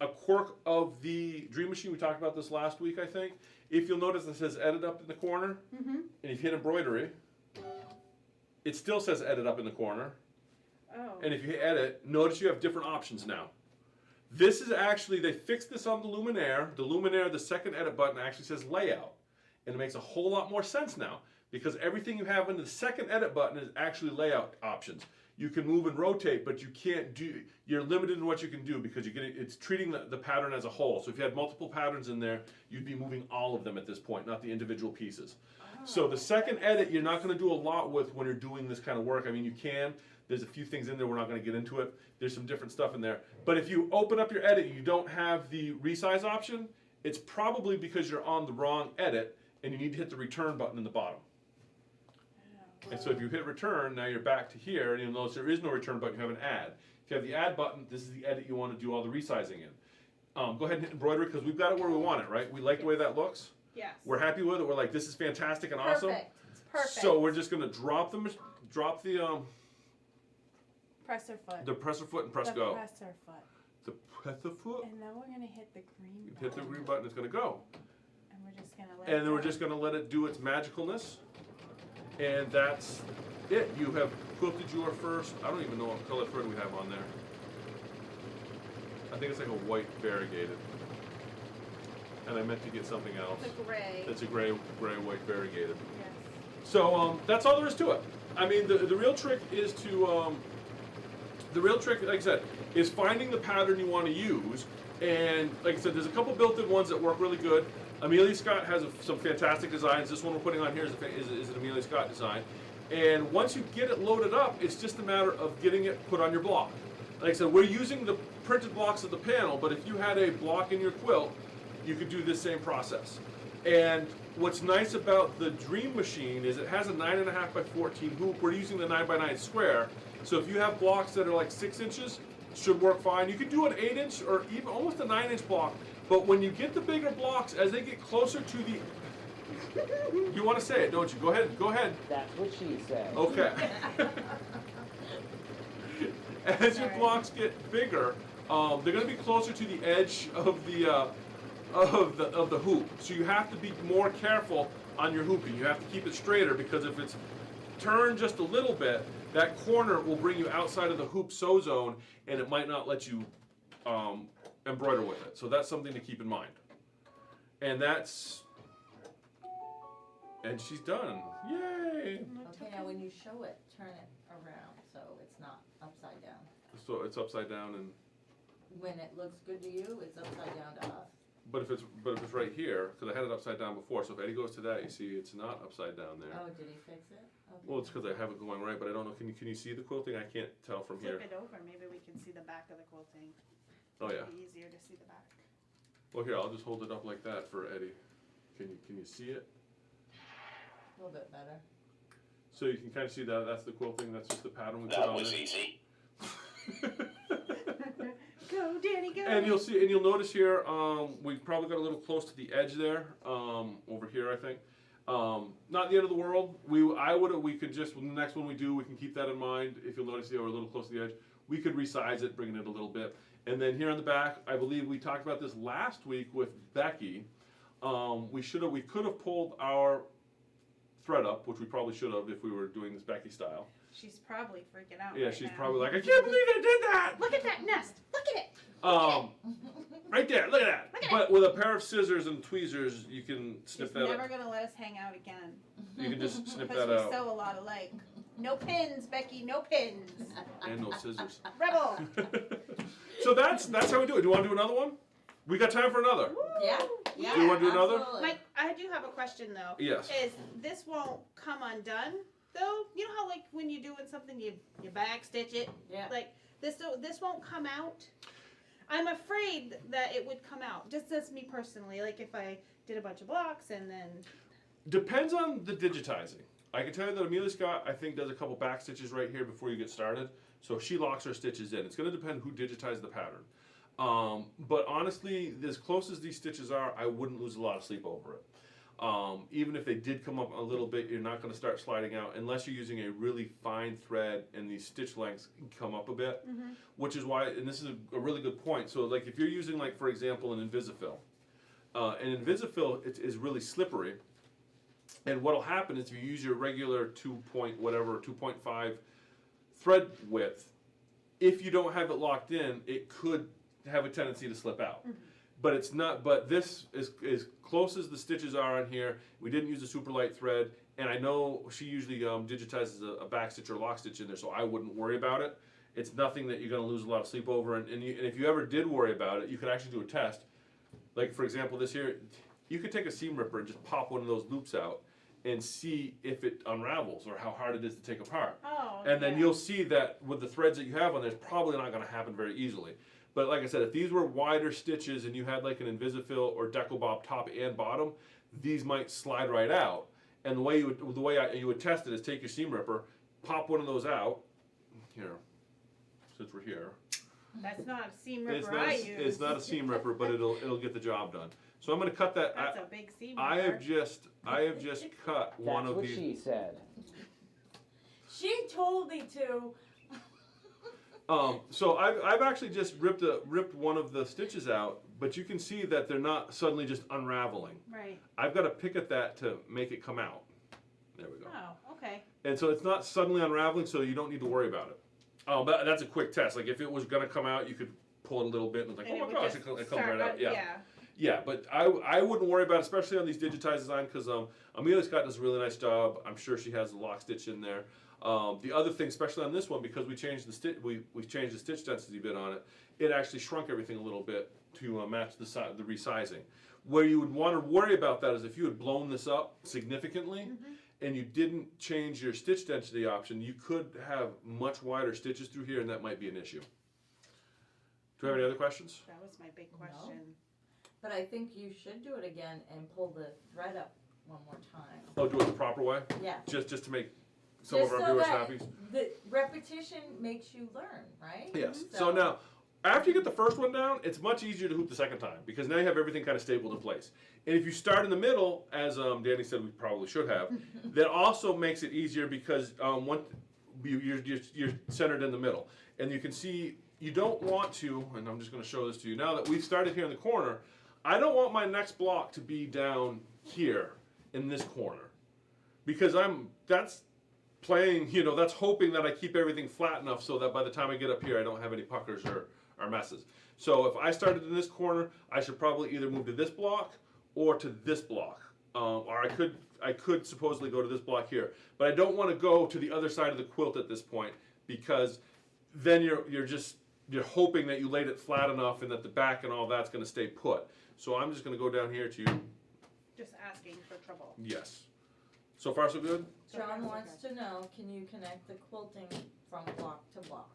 a quirk of the Dream Machine. We talked about this last week, I think. If you'll notice, it says edit up in the corner. And if you hit embroidery, it still says edit up in the corner. Oh. And if you hit edit, notice you have different options now. This is actually, they fixed this on the Luminaire. The Luminaire, the second edit button actually says layout. And it makes a whole lot more sense now because everything you have in the second edit button is actually layout options. You can move and rotate, but you can't do, you're limited in what you can do because it's treating the pattern as a whole. So if you had multiple patterns in there, you'd be moving all of them at this point, not the individual pieces. So the second edit, you're not going to do a lot with when you're doing this kind of work. I mean, you can. There's a few things in there, we're not going to get into it. There's some different stuff in there. But if you open up your edit and you don't have the resize option, it's probably because you're on the wrong edit and you need to hit the return button in the bottom. And so if you hit return, now you're back to here, and you'll notice there is no return button, you have an add. If you have the add button, this is the edit you want to do all the resizing in. Go ahead and hit embroidery because we've got it where we want it, right? We like the way that looks. Yes. We're happy with it. We're like, this is fantastic and awesome. Perfect. It's perfect. So we're just going to drop the Presser foot. the presser foot and press the go. presser foot. The presser foot. And then we're gonna hit the green button. Hit the green button. It's going to go. And we're just gonna let And it then we're go. just going to let it do its magicalness. And that's it. You have quilted your first, I don't even know what color thread we have on there. I think it's like a white variegated. And I meant to get something else. It's a gray. It's a gray, white variegated. Yes. So that's all there is to it. I mean, the real trick is to, like I said, is finding the pattern you want to use. And like I said, there's a couple built-in ones that work really good. Amelia Scott has some fantastic designs. This one we're putting on here is an Amelia Scott design. And once you get it loaded up, it's just a matter of getting it put on your block. Like I said, we're using the printed blocks of the panel, but if you had a block in your quilt, you could do this same process. And what's nice about the Dream Machine is it has a 9.5 by 14 hoop. We're using the 9 by 9 square. So if you have blocks that are like 6 inches, it should work fine. You could do an 8 inch or even almost a 9 inch block. But when you get the bigger blocks, as they get closer to the, you want to say it, don't you? Go ahead, go ahead. That's what she said. Okay. As your blocks get bigger, they're going to be closer to the edge of the hoop. So you have to be more careful on your hooping. You have to keep it straighter because if it's turned just a little bit, that corner will bring you outside of the hoop sew zone, and it might not let you embroider with it. So that's something to keep in mind. And she's done. Yay! Okay, now when you show it, turn it around so it's not upside down. So it's upside down, and When it looks good to you, it's upside down to us. but if it's right here, because I had it upside down before. So if Eddie goes to that, you see it's not upside down there. Oh, did he fix it? Okay. Well, it's because I have it going right, but I don't know. Can you see the quilting? I can't tell from here. Flip it over, maybe we can see the back of the quilting. Oh yeah. It'd be easier to see the back. Well, here I'll just hold it up like that for Eddie. Can you see it? A little bit better. So you can kind of see that. That's the quilting. That's just the pattern we put That on was it. easy. Go, Danny, go. And you'll notice here, we probably got a little close to the edge there, over here I think. Not the end of the world. We could just, the next one we do, we can keep that in mind. If you'll notice, we're a little close to the edge. We could resize it, bring it a little bit. And then here on the back, I believe we talked about this last week with Becky. We could have pulled our thread up, which we probably should have if we were doing this Becky style. She's probably freaking out. Yeah, right she's now. probably like, I can't believe I did that. Look at that nest. Look at it. Right there, look at that. Look at But with a pair of scissors and tweezers, you can snip She's that never out. gonna let us hang out again. You can just snip Because that we out. sew a lot alike. No pins, Becky. No pins. And no scissors. Rebel. So that's how we do it. Do you want to do another one? We got time for another. Yeah, yeah. Do you wanna do another? absolutely. Mike, I do have a question though. Yes. Is this won't come undone though? You know how like when you're doing something you back stitch it? Yeah. Like this won't come out? I'm afraid that it would come out. Just as me personally, like if I did a bunch of blocks and then Depends on the digitizing. I can tell you that Amelia Scott, I think, does a couple back stitches right here before you get started. So she locks her stitches in. It's going to depend who digitized the pattern. But honestly, as close as these stitches are, I wouldn't lose a lot of sleep over it. Even if they did come up a little bit, you're not going to start sliding out unless you're using a really fine thread and these stitch lengths can come up a bit, which is why, and this is a really good point. So like if you're using, like for example, an Invisafill, an Invisafill is really slippery. And what'll happen is if you use your regular 2.5 thread width, if you don't have it locked in, it could have a tendency to slip out. But it's not, but this is as close as the stitches are on here. We didn't use a super light thread, and I know she usually digitizes a back stitch or lock stitch in there, so I wouldn't worry about it. It's nothing that you're gonna lose a lot of sleep over, and if you ever did worry about it, you could actually do a test. Like for example, this here, you could take a seam ripper and just pop one of those loops out and see if it unravels or how hard it is to take apart. Oh. And then yeah. you'll see that with the threads that you have on there, it's probably not gonna happen very easily. But like I said, if these were wider stitches and you had like an Invisafill or Deco-Bob top and bottom, these might slide right out. And the way you would test it is take your seam ripper, pop one of those out. Here, since we're here. That's not a seam It's ripper not, I a, use. it's not a seam ripper, but it'll get the job done. So I'm gonna cut that. That's a big seam I ripper. have just cut one That's of what these. she said. She told me to. So I've actually just ripped one of the stitches out, but you can see that they're not suddenly just unraveling. Right. I've got to pick at that to make it come out. There we go. Oh, okay. And so it's not suddenly unraveling, so you don't need to worry about it. But that's a quick test. Like if it was gonna come out, you could pull it a little bit and it's like, And oh it my would gosh, just it comes start right out. up- Yeah. Yeah, but I wouldn't worry about it, especially on these digitized designs, because Amelia Scott does a really nice job. I'm sure she has the lock stitch in there. The other thing, especially on this one, because we changed the stitch, we changed the stitch density bit on it. It actually shrunk everything a little bit to match the resizing. Where you would want to worry about that is if you had blown this up significantly, and you didn't change your stitch density option, you could have much wider stitches through here, and that might be an issue. Do we have any other questions? That was my big No. question. But I think you should do it again and pull the thread up one more time. Oh, do it the proper way, Yeah. just to make some Just of our so viewers that happy. the repetition makes you learn, right? Yes. So now, after you get the first one down, it's much easier to hoop the second time because now you have everything kind of stapled in place. And if you start in the middle, as Danny said we probably should have, that also makes it easier because you're centered in the middle. And you can see, you don't want to, and I'm just going to show this to you, now that we've started here in the corner, I don't want my next block to be down here in this corner. Because that's playing, that's hoping that I keep everything flat enough so that by the time I get up here, I don't have any puckers or messes. So if I started in this corner, I should probably either move to this block or to this block. Or I could supposedly go to this block here. But I don't want to go to the other side of the quilt at this point because then you're hoping that you laid it flat enough and that the back and all that's going to stay put. So I'm just going to go down here to, Just asking for trouble. yes. So far so good? John wants to know, can you connect the quilting from block to block?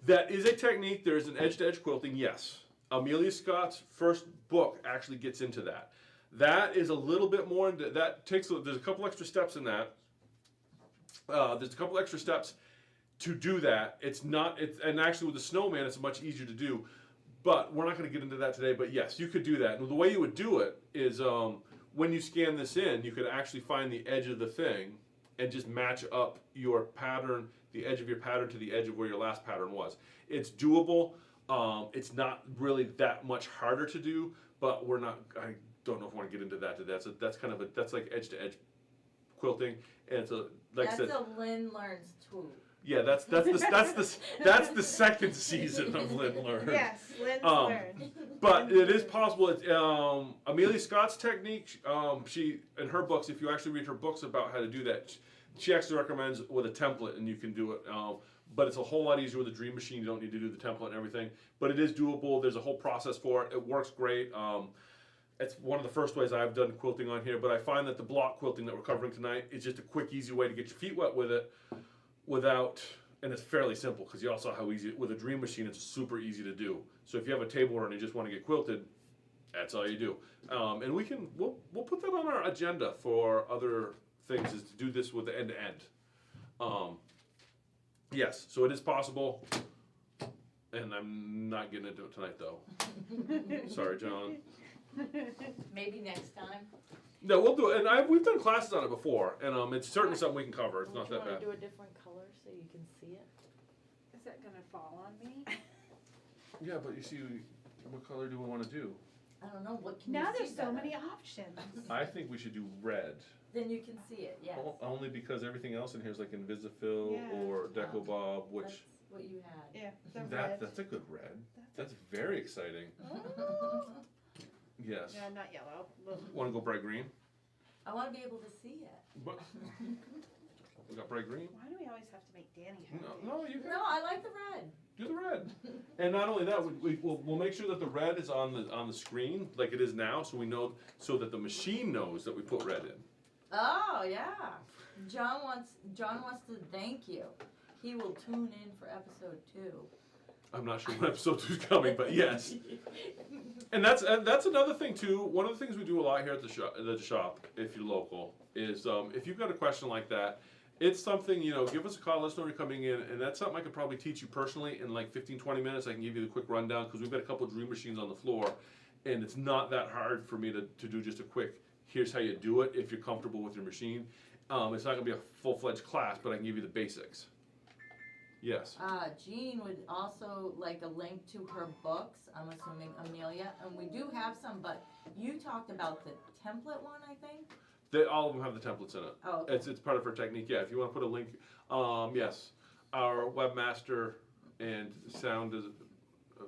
That is a technique. There's an edge-to-edge quilting, yes. Amelia Scott's first book actually gets into that. That is a little bit more, there's a couple extra steps in that. There's a couple extra steps to do that. And actually with the snowman, it's much easier to do. But we're not going to get into that today, but yes, you could do that. And the way you would do it is when you scan this in, you could actually find the edge of the thing and just match up your pattern, the edge of your pattern to the edge of where your last pattern was. It's doable. It's not really that much harder to do, but I don't know if I want to get into that today. That's like edge to edge quilting, and it's like I said, That's a Lynn Learns tool. yeah, that's the second season of Lynn Learns. Yes, Lynn's Um, learned. But it is possible. It's, Amelia Scott's technique. She in her books, if you actually read her books about how to do that, she actually recommends with a template, and you can do it. But it's a whole lot easier with a Dream Machine. You don't need to do the template and everything. But it is doable. There's a whole process for it. It works great. It's one of the first ways I've done quilting on here. But I find that the block quilting that we're covering tonight is just a quick, easy way to get your feet wet with it, and it's fairly simple because you all saw how easy with a Dream Machine. It's super easy to do. So if you have a table and you just want to get quilted, that's all you do. And we'll put that on our agenda for other things, is to do this with the end to end. Yes, so it is possible, and I'm not getting into it tonight though. Sorry, John. Maybe next time. No, we'll do it, and we've done classes on it before, and it's certainly something we can cover. It's not Don't you that wanna bad. do a different color so you can see it? Is that gonna fall on me? Yeah, but you see, what color do we want to do? I don't know, what can Now you see there's so better? many options. I think we should do red. Then you can see it, yes. Only because everything else in here is like Invisifil Yeah. or Decobob, which That's what you had. Yeah, the red. that's a good red. That's very exciting. Oh. Yes. Yeah, not yellow. Well, Want to go bright green? I wanna be able to see it. What? We got bright green. why do we always have to make Danny happy? No, you can No, I like the red. do the red. And not only that, we'll make sure that the red is on the screen like it is now, so we know, so that the machine knows that we put red in. Oh, yeah. John wants to thank you. He will tune in for episode 2. I'm not sure when episode 2 is coming, but yes. And that's another thing too. One of the things we do a lot here at the shop, if you're local, is if you've got a question like that, it's something, give us a call, let us know you're coming in, and that's something I could probably teach you personally in like 15-20 minutes. I can give you the quick rundown because we've got a couple of Dream Machines on the floor, and it's not that hard for me to do just a quick, here's how you do it if you're comfortable with your machine. It's not going to be a full-fledged class, but I can give you the basics. Yes. Jean would also like a link to her books, I'm assuming Amelia, and we do have some, but you talked about the template one, I think? All of them have the templates in it. Oh, okay. It's part of her technique. Yeah, if you want to put a link, yes, our webmaster and sound is.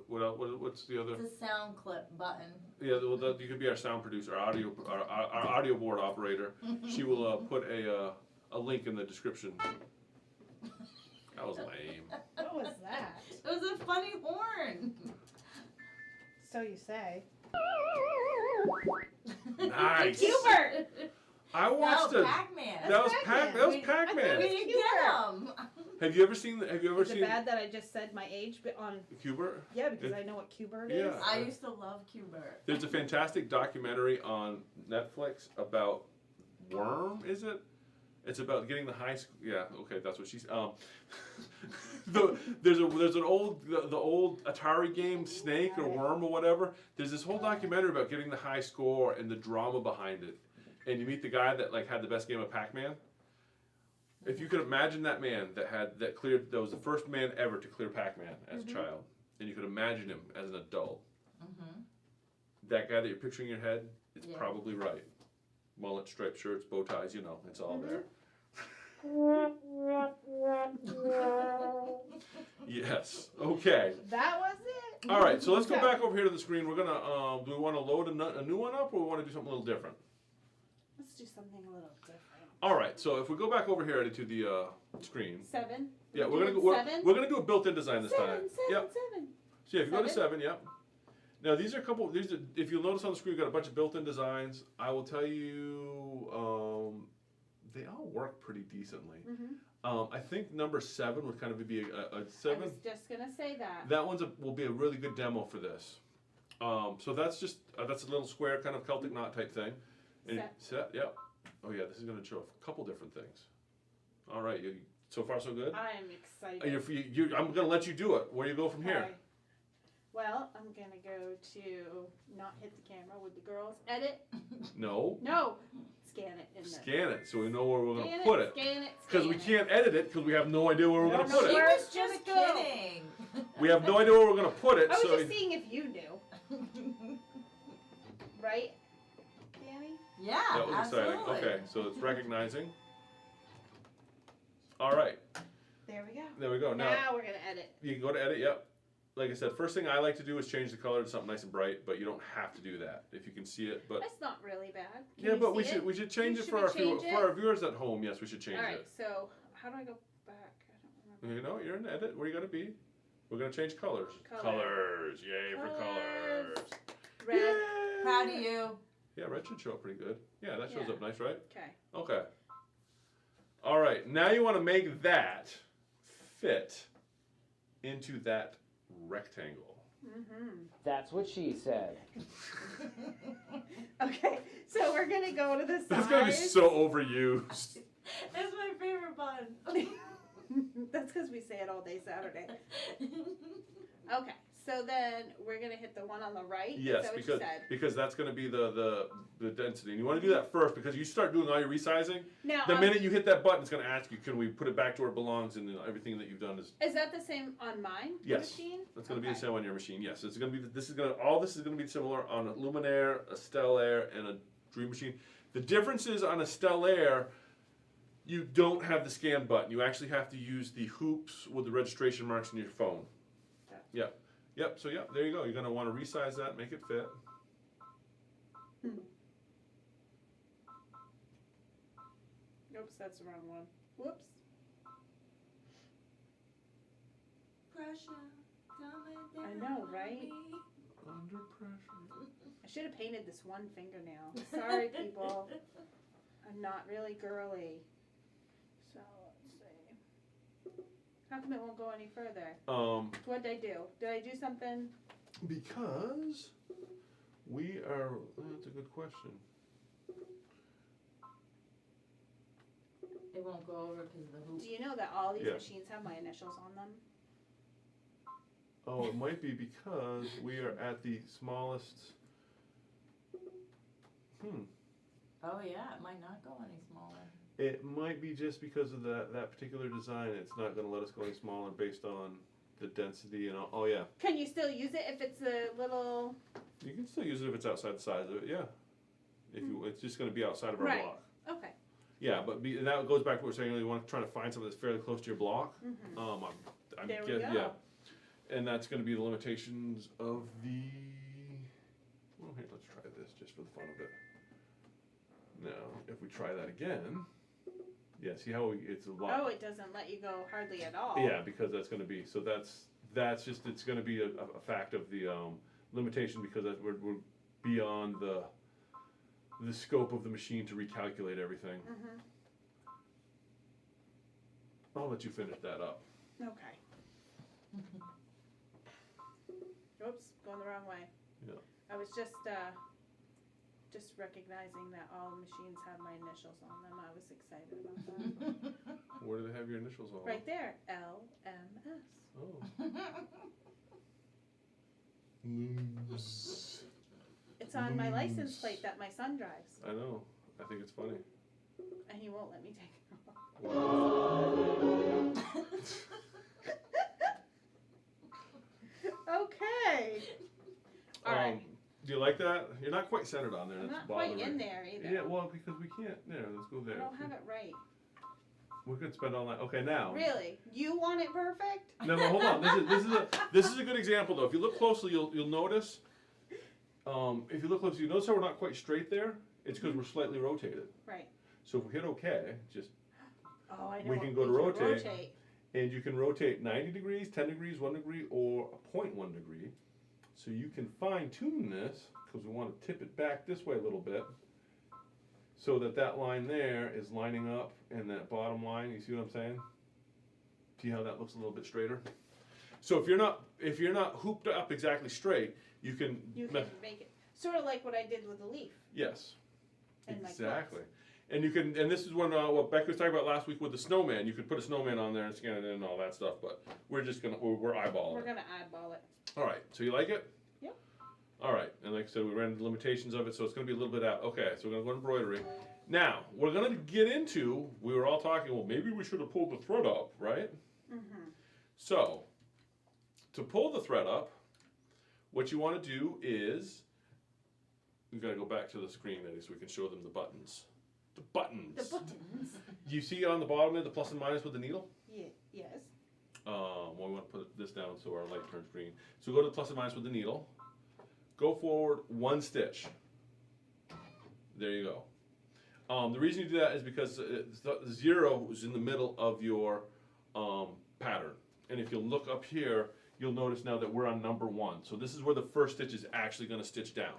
What else? What's the other? It's a sound clip button. Yeah, well, you could be our sound producer, our audio board operator. She will put a link in the description. That was lame. What was that? It was a funny horn. So you say. Nice. Hubert! I watched it. Pac-Man. That was Pac-Man. That was We- Pac-Man. We It's didn't Hubert. get him. Have you ever seen? Is it bad that I just said my age but on? Hubert? Yeah, because I know what Qbert is. Yeah. I used to love Qbert. There's a fantastic documentary on Netflix about Worm. Is it? It's about getting the high school. Yeah, okay, that's what she's. There's an old the old Atari game Snake or Worm or whatever. There's this whole documentary about getting the high score and the drama behind it. And you meet the guy that had the best game of Pac-Man. If you could imagine that man that was the first man ever to clear Pac-Man as a child, and you could imagine him as an adult. Mm-hmm. That guy that you're picturing in your head is Yeah. probably right. Mullet, striped shirts, bow ties, it's all there. Yes. Okay. That was it. All right. So let's go back over here to the screen. We're gonna. Do we want to load a new one up, or we want to do something a little different? Let's do something a little different. All right. So if we go back over here to the screen. 7. Yeah, We're we're gonna doing go. 7? We're gonna do a built-in design this 7, time. 7, Yep. 7. So yeah, if you go to 7? 7, yep. Now these are a couple. If you'll notice on the screen, we've got a bunch of built-in designs. I will tell you, they all work pretty decently. Mm-hmm. I think number 7 would kind of be a I 7. was just gonna say that. That will be a really good demo for this. So that's just that's a little square kind of Celtic knot type thing. And set, yep. Oh yeah, this is going to show a couple different things. All right, so far so good. I am excited. I'm going to let you do it. Where do you go from here? Okay. Well, I'm gonna go to not hit the camera with the girls. Edit. No. No. Scan it in the. Scan it so we know where we're going Scan to put it. Scan it. Because we can't edit it because we have no idea where we're I going to don't put know She it. where- was just Where's it go? kidding. We have no idea where we're going to put it. I was So just seeing if you knew. Right, Danny? Yeah, that was absolutely. exciting. Okay, so it's recognizing. All right, There we go. there we go. Now, Now we're gonna edit. you can go to edit. Yep. Like I said, first thing I like to do is change the color to something nice and bright, but you don't have to do that if you can see it. But That's not really bad. Can yeah, you but we see should it? we should change it Should for we our change it? for our viewers at home. Yes, we should change All right. it. So how do I go back? I don't remember. You know, you're in edit. Where you gotta be? We're gonna change colors. Color. Colors. Yay for colors. Red. Yay! Proud of you. Yeah, red should show up pretty good. Yeah, that shows Yeah. up nice, right? Okay. Okay. All right. Now you want to make that fit into that rectangle. Mm-hmm. That's what she said. Okay. So we're gonna go to the sides. That's gonna be so overused. That's my favorite bun. That's because we say it all day Saturday. Okay. So then we're gonna hit the one on the right. Is Yes, that what because you said? because that's gonna be the density, and you want to do that first because you start doing all your resizing. Now, The minute you hit that button, it's gonna ask you, can we put it back to where it belongs, and then everything that you've done is. is that the same on mine? Yes. Machine? That's going to be Okay. the same on your machine. Yes, it's going to be. This is going to. All this is going to be similar on a Luminaire, a Stellaire, and a Dream Machine. The difference is on a Stellaire, you don't have the scan button. You actually have to use the hoops with the registration marks in your phone. Okay. Yep. Yep. So there you go. You're going to want to resize that, make it fit. Oops, that's the wrong one. Whoops. Pressure coming I down know, on right? me. Under pressure. I should have painted this one fingernail. Sorry, people. I'm not really girly. So let's see. How come it won't go any further? What did I do? Did I do something? Because we are. That's a good question. It won't go over because of the hoop. Do you know that all these Yeah. machines have my initials on them? Oh, it might be because we are at the smallest. Oh yeah, it might not go any smaller. It might be just because of that particular design. It's not going to let us go any smaller based on the density and all. Oh yeah, Can you still use it if it's a little? you can still use it if it's outside the size of it. Yeah, if you, it's just going to be outside of our Right. block. Okay. Yeah, but and that goes back to what we're saying. You want to try to find something that's fairly close to your block. Mm-hmm. I'm There we guess- go. Yeah, and that's going to be the limitations of the. Well, here, let's try this just for the fun of it. Now, if we try that again, yeah, see how it's a lot. Oh, it doesn't let you go hardly at all. Yeah, because that's going to be so. That's just it's going to be a fact of the limitation because we're beyond the scope of the machine to recalculate everything. Mm-hmm. I'll let you finish that up. Okay. Oops, going the wrong way. Yeah. I was just recognizing that all the machines have my initials on them. I was excited about that. Where do they have your initials on? Right there, LMS. Oh. Lose. It's on my license plate that my son drives, I know. I think it's funny. and he won't let me take it off. Okay. All right. Do you like that? You're not quite centered on there. I'm That's not quite bothering. in there either. Yeah, well, because we can't. There, let's go I there. don't have it right. We could spend all night. Okay, now. Really? You want it perfect? No, but hold on. This is a good example though. If you look closely, you'll notice. If you look closely, you notice how we're not quite straight there. It's because we're slightly rotated. Right. So if we hit OK, just Oh, I know. We what can go to rotate. rotate. and you can rotate 90 degrees, 10 degrees, 1 degree, or a 0.1 degree. So you can fine tune this because we want to tip it back this way a little bit, so that line there is lining up, and that bottom line. You see what I'm saying? See how that looks a little bit straighter? So if you're not hooped up exactly straight, you can. You can make it sort of like what I did with the leaf. Yes. And my Exactly. And you can, and this is what Becky was talking about last week with the snowman. You could put a snowman on there and scan it in and all that stuff, but we're just we're eyeballing We're it. gonna eyeball it. All right, so you like it? Yep. All right, and like I said, we ran the limitations of it, so it's gonna be a little bit out. Okay, so we're gonna go embroidery. Now, we're gonna get into, we were all talking, well, maybe we should have pulled the thread up, right? Mm-hmm. So, to pull the thread up, what you wanna do is, we gotta go back to the screen, Eddie, so we can show them the buttons. The buttons. The buttons. You see on the bottom there, the plus and minus with the needle? Yeah, yes. Well, we want to put this down so our light turns green. So go to the plus and minus with the needle. Go forward one stitch. There you go. The reason you do that is because the 0 is in the middle of your pattern. And if you'll look up here, you'll notice now that we're on number 1. So this is where the first stitch is actually going to stitch down.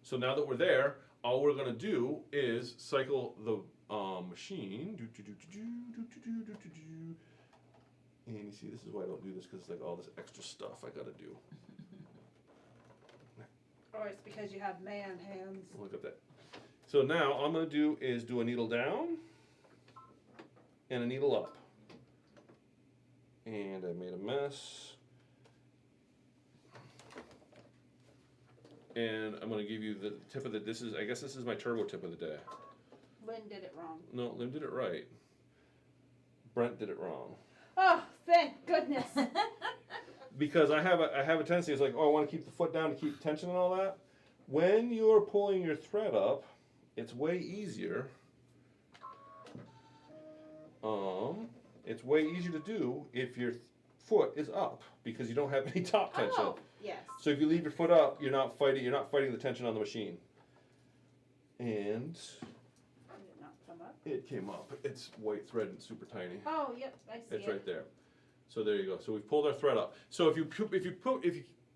So now that we're there, all we're going to do is cycle the machine. And you see, this is why I don't do this, because it's like all this extra stuff I gotta do. Or it's because you have man hands. Look at that. So now all I'm gonna do is do a needle down and a needle up. And I made a mess. And I'm gonna give you the tip of the, I guess this is my turbo tip of the day. Lynn did it wrong. No, Lynn did it right. Brent did it wrong. Oh, thank goodness. Because I have a tendency, it's like, oh, I want to keep the foot down to keep tension and all that. When you're pulling your thread up, it's way easier. It's way easier to do if your foot is up because you don't have any top tension. Oh, yes. So if you leave your foot up, you're not fighting the tension on the machine. And Did it not come up? it came up. It's white thread and super tiny. Oh, yep, I see It's it. right there. So there you go. So we've pulled our thread up. So if you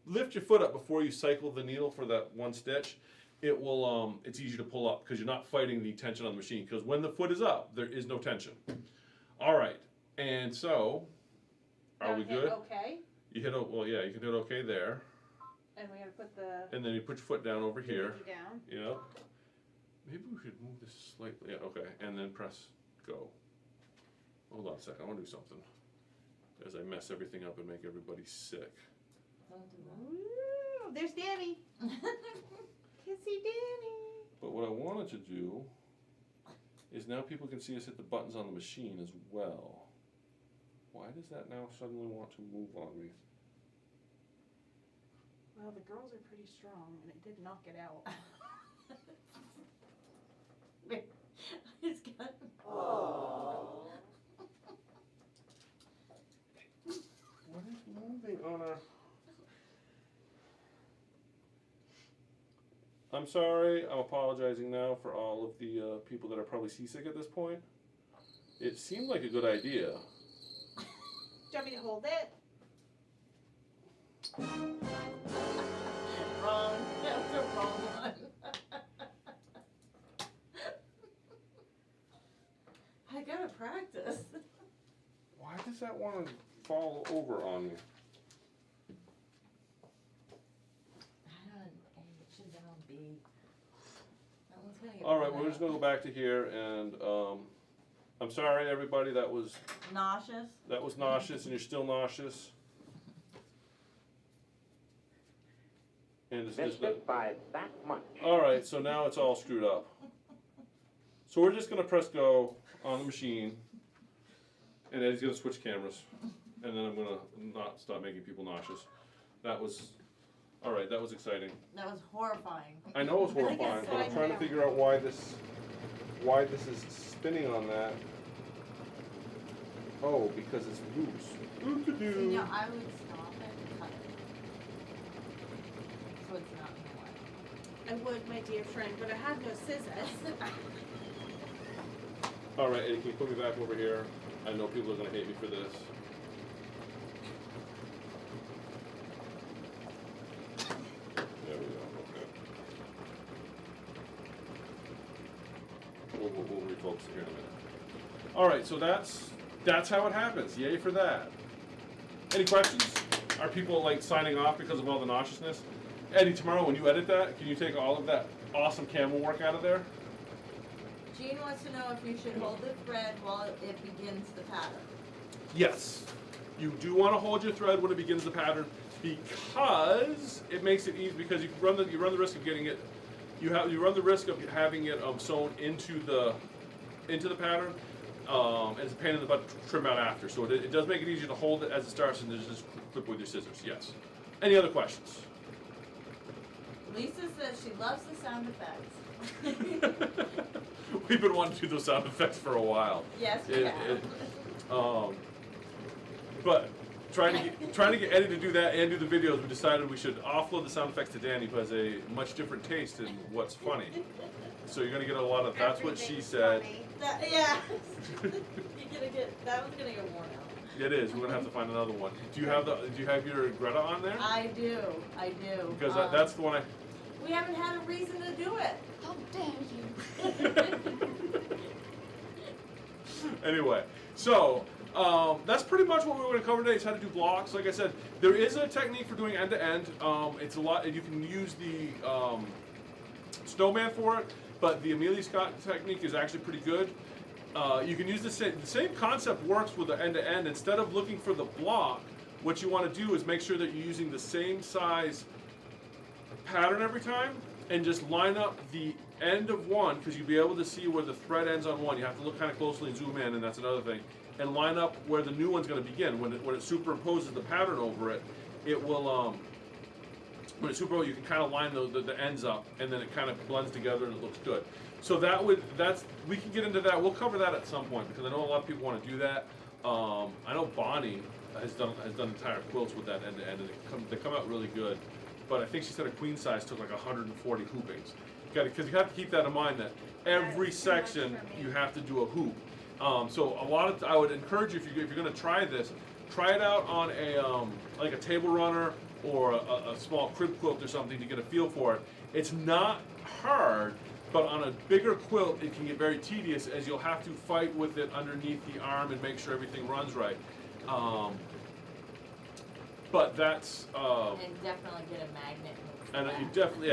lift your foot up before you cycle the needle for that one stitch, it will it's easier to pull up because you're not fighting the tension on the machine. Because when the foot is up, there is no tension. All right. And so, are Now we hit good? Okay. You hit well, yeah. You can hit okay there, And we gotta put the and then you put your foot down over here. pinky down. Yeah. Maybe we should move this slightly. Yeah. Okay. And then press go. Hold on a second. I want to do something. As I mess everything up and make everybody sick. Don't do Ooh, there's Danny. Kissy Danny. But what I wanted to do is now people can see us hit the buttons on the machine as well. Why does that now suddenly want to move on me? Well, the girls are pretty strong, and it did knock it out. that. It's got. What is moving on our... I'm sorry, I'm apologizing now for all of the people that are probably seasick at this point. It seemed like a good idea. Do you want me to hold it? Wrong. That was the wrong one. I gotta practice. Why does that want to fall over on me? I don't A, it should down B. That one's gonna get All right, pulled we're just out. gonna go back to here, and I'm sorry, everybody. That was Nauseous. nauseous, and you're still nauseous. And it's Missed it by that much. all right. So now it's all screwed up. So we're just gonna press go on the machine, and Eddie's gonna switch cameras, and then I'm gonna not stop making people nauseous. That was all right. That was exciting. That was horrifying. I know it's horrifying, guess but I I'm trying to know. figure out why this is spinning on that. Oh, because it's loose. So, Doo-doo-doo. yeah, I would stop it and cut it. So it's not in I would, my dear friend, but I have no scissors. All right, Eddie, can you put me back over here? I know people are gonna hate me for this. There we go. Okay. We'll refocus it here in a minute. All right, so that's how it happens. Yay for that. Any questions? Are people like signing off because of all the nauseousness? Eddie, tomorrow when you edit that, can you take all of that awesome camel work out of there? Jean wants to know if you should hold the thread while it begins the pattern. Yes. You do want to hold your thread when it begins the pattern because it makes it easy. Because you run the risk of getting it. You run the risk of having it sewn into the pattern. And it's a pain in the butt to trim out after. So it does make it easier to hold it as it starts and just clip with your scissors. Yes. Any other questions? Lisa says she loves the sound effects. We've been wanting to do those sound effects for a while. Yes, we have. But trying to get Eddie to do that and do the videos, we decided we should offload the sound effects to Danny, who has a much different taste in what's funny. So you're gonna get a lot of that's what she said. Yeah. You're gonna get that one's gonna get worn out. It is. We're gonna have to find another one. Do you have your Greta on there? I do. Because that's the one we haven't had a reason to do it. How dare you? Anyway, so that's pretty much what we were going to cover today. Is how to do blocks. Like I said, there is a technique for doing end to end. It's a lot. You can use the snowman for it, but the Amelia Scott technique is actually pretty good. You can use the same concept works with the end to end. Instead of looking for the block, what you want to do is make sure that you're using the same size pattern every time, and just line up the end of one, because you'll be able to see where the thread ends on one. You have to look kind of closely and zoom in, and that's another thing. And line up where the new one's going to begin. When it superimposes the pattern over it, it will when it's superimposes, you can kind of line the ends up, and then it kind of blends together and it looks good. So we can get into that. We'll cover that at some point, because I know a lot of people want to do that. I know Bonnie has done entire quilts with that end to end, and they come out really good. But I think she said a queen size took like 140 hoopings. Because you have to keep that in mind that every section you have to do a hoop. So I would encourage you, if you're going to try this, try it out on like a table runner or a small crib quilt or something to get a feel for it. It's not hard, but on a bigger quilt it can get very tedious, as you'll have to fight with it underneath the arm and make sure everything runs right. But that's and definitely get a magnet. and you definitely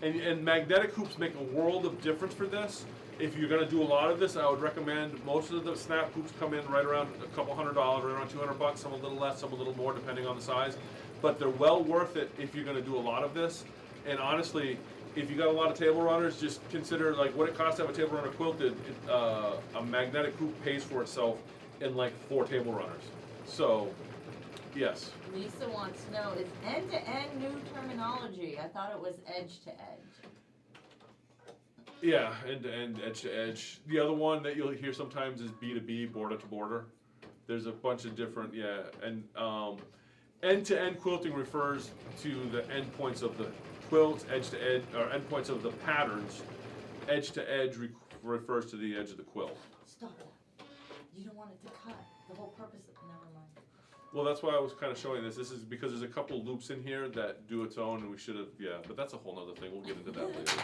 and magnetic hoops make a world of difference for this. If you're going to do a lot of this, I would recommend most of the snap hoops come in right around a couple $100, right around $200. Some a little less, some a little more, depending on the size. But they're well worth it if you're going to do a lot of this. And honestly, if you got a lot of table runners, just consider like what it costs to have a table runner quilted. A magnetic hoop pays for itself in like 4 table runners. So, yes. Lisa wants to know, is end-to-end new terminology? I thought it was edge-to-edge. Yeah, end-to-end, edge-to-edge. The other one that you'll hear sometimes is B2B, border-to-border. There's a bunch of different, and end-to-end quilting refers to the endpoints of the quilts, edge-to-edge, or endpoints of the patterns. Edge-to-edge refers to the edge of the quilt. Stop that. You don't want it to cut. The whole purpose of never mind. Well, that's why I was kind of showing this. This is because there's a couple loops in here that do its own, and we should have, but that's a whole nother thing. We'll get into that later.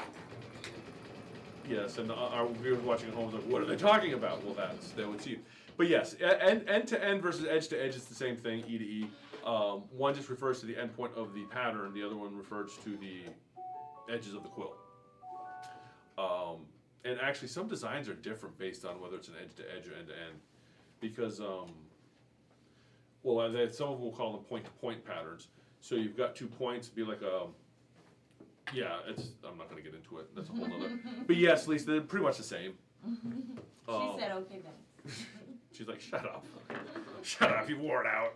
Yes, and our viewers watching at home is like, what are they talking about? Well, they would see. But yes, end to end versus edge to edge is the same thing, E to E. One just refers to the end point of the pattern. The other one refers to the edges of the quilt. And actually, some designs are different based on whether it's an edge to edge or end to end, because some of them will call them point to point patterns. So you've got 2 points, be like a. I'm not going to get into it. That's a whole nother. But yes, Lisa, they're pretty much the same. She said, okay, thanks. She's like, shut up. Shut up, you wore it out.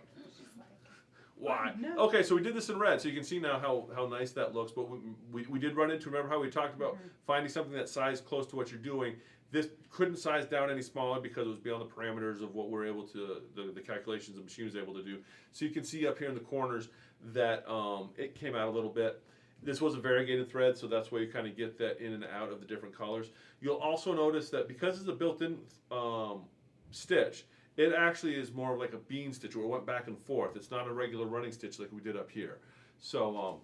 Why? No. Okay, so we did this in red, so you can see now how nice that looks. But we did run into, remember how we talked about finding something that sized close to what you're doing. This couldn't size down any smaller because it was beyond the parameters of what we're able to, the calculations the machine was able to do. So you can see up here in the corners that it came out a little bit. This was a variegated thread, so that's why you kind of get that in and out of the different colors. You'll also notice that because it's a built-in stitch, it actually is more like a bean stitch where it went back and forth. It's not a regular running stitch like we did up here. So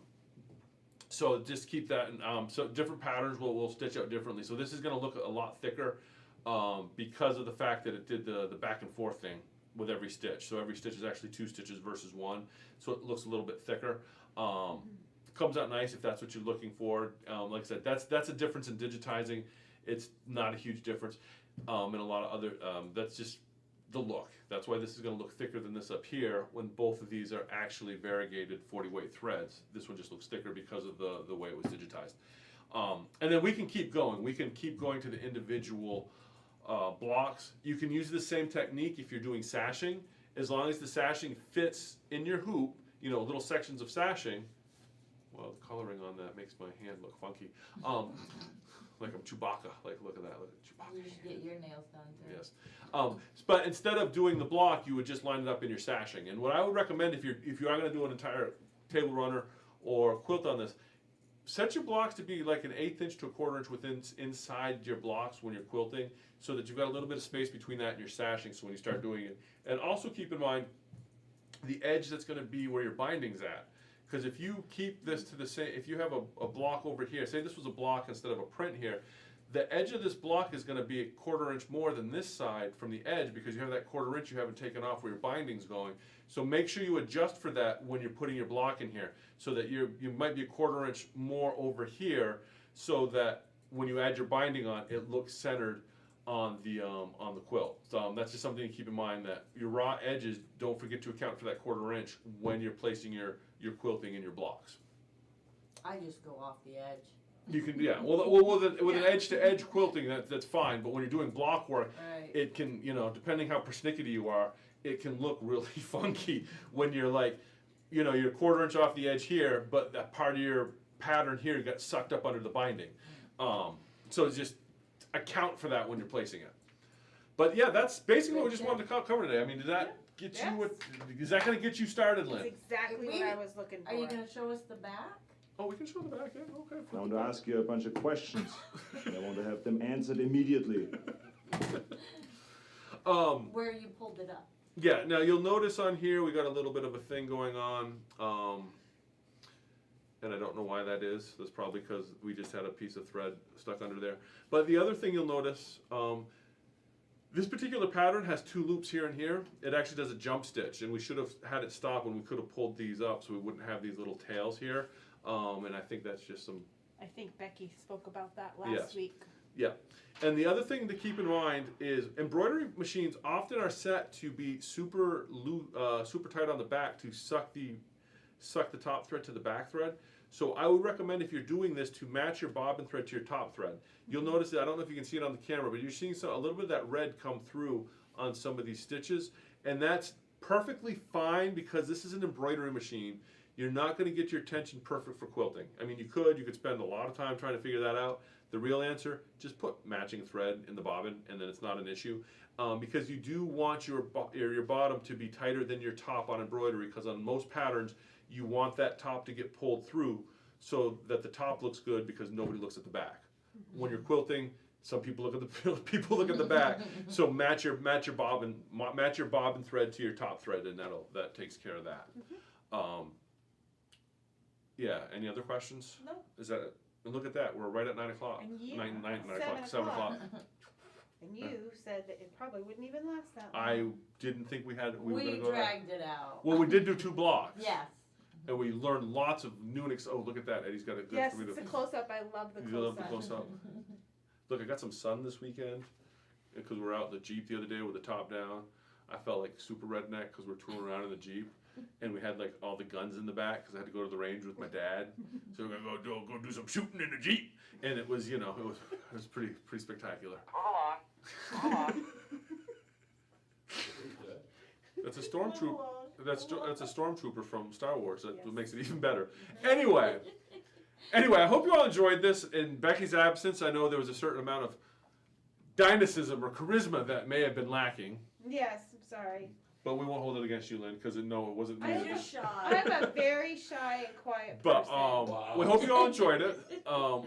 so just keep that in, so different patterns will stitch out differently. So this is going to look a lot thicker because of the fact that it did the back and forth thing with every stitch. So every stitch is actually 2 stitches versus 1, so it looks a little bit thicker. Comes out nice if that's what you're looking for. Like I said, that's a difference in digitizing. It's not a huge difference. And a lot of other, that's just the look. That's why this is going to look thicker than this up here when both of these are actually variegated 40 weight threads. This one just looks thicker because of the way it was digitized. And then we can keep going. We can keep going to the individual blocks. You can use the same technique if you're doing sashing, as long as the sashing fits in your hoop, little sections of sashing. Well, the coloring on that makes my hand look funky. Like I'm Chewbacca. Like, look at that. Look at Chewbacca. You should get your nails done too. Yes. But instead of doing the block, you would just line it up in your sashing. And what I would recommend if you are going to do an entire table runner or quilt on this, set your blocks to be like an 1/8 inch to a 1/4 inch inside your blocks when you're quilting, so that you've got a little bit of space between that and your sashing. So when you start doing it, and also keep in mind the edge that's going to be where your binding's at. Because if you keep this to the same, if you have a block over here, say this was a block instead of a print here, the edge of this block is going to be a 1/4 inch more than this side from the edge, because you have that 1/4 inch you haven't taken off where your binding's going. So make sure you adjust for that when you're putting your block in here, so that you might be a 1/4 inch more over here, so that when you add your binding on, it looks centered on the quilt. So that's just something to keep in mind, that your raw edges, don't forget to account for that 1/4 inch when you're placing your quilting in your blocks. I just go off the edge. You can, yeah. Well, with an edge-to-edge quilting, that's fine. But when you're doing block work, Right. it can, depending how persnickety you are, it can look really funky when you're like, you're 1/4 inch off the edge here, but that part of your pattern here got sucked up under the binding. So just account for that when you're placing it. But yeah, that's basically what we just wanted to cover today. I mean, did that get Yes. you? Is that going to get you started, That's Lynn? exactly what I was looking for. Are you gonna show us the back? Oh, we can show the back. Yeah, okay. I want to ask you a bunch of questions. And I want to have them answered immediately. Where you pulled it up? Yeah, now you'll notice on here we got a little bit of a thing going on, and I don't know why that is. That's probably because we just had a piece of thread stuck under there. But the other thing you'll notice, this particular pattern has 2 loops here and here. It actually does a jump stitch, and we should have had it stop when we could have pulled these up, so we wouldn't have these little tails here. And I think that's just some. I think Becky spoke about that last Yes. week. Yeah, and the other thing to keep in mind is embroidery machines often are set to be super tight on the back to suck the top thread to the back thread. So I would recommend, if you're doing this, to match your bobbin thread to your top thread. You'll notice that, I don't know if you can see it on the camera, but you're seeing a little bit of that red come through on some of these stitches, and that's perfectly fine because this is an embroidery machine. You're not going to get your tension perfect for quilting. I mean, you could spend a lot of time trying to figure that out. The real answer, just put matching thread in the bobbin, and then it's not an issue. Because you do want your bottom to be tighter than your top on embroidery, because on most patterns, you want that top to get pulled through so that the top looks good, because nobody looks at the back. When you're quilting, some people look at the back. So match your bobbin thread to your top thread, and that takes care of that. Yeah. Any other questions? No. Is that it? And look at that. We're right at 9 o'clock. And you- 9 o'clock. 7 7 o'clock. And you said that it probably wouldn't even last that long. I didn't think we were We going to go. dragged it out. Well, we did do 2 blocks. Yes. And we learned lots of new and oh, look at that. Eddie's got a good. Yes, it's a close-up. I love the You love the close-up. close-up. Look, I got some sun this weekend because we were out in the Jeep the other day with the top down. I felt like super redneck because we're touring around in the Jeep, and we had like all the guns in the back because I had to go to the range with my dad. So we're gonna go do some shooting in the Jeep, and it was it was pretty spectacular. Hold on. That's a stormtrooper. That's a stormtrooper from Star Wars. That makes it even better. Anyway, I hope you all enjoyed this. In Becky's absence, I know there was a certain amount of dynamism or charisma that may have been lacking, Yes, I'm sorry. but we won't hold it against you, Lynn, because it wasn't me. I'm that did- shy. I'm a very shy and quiet But person. we hope you all enjoyed it.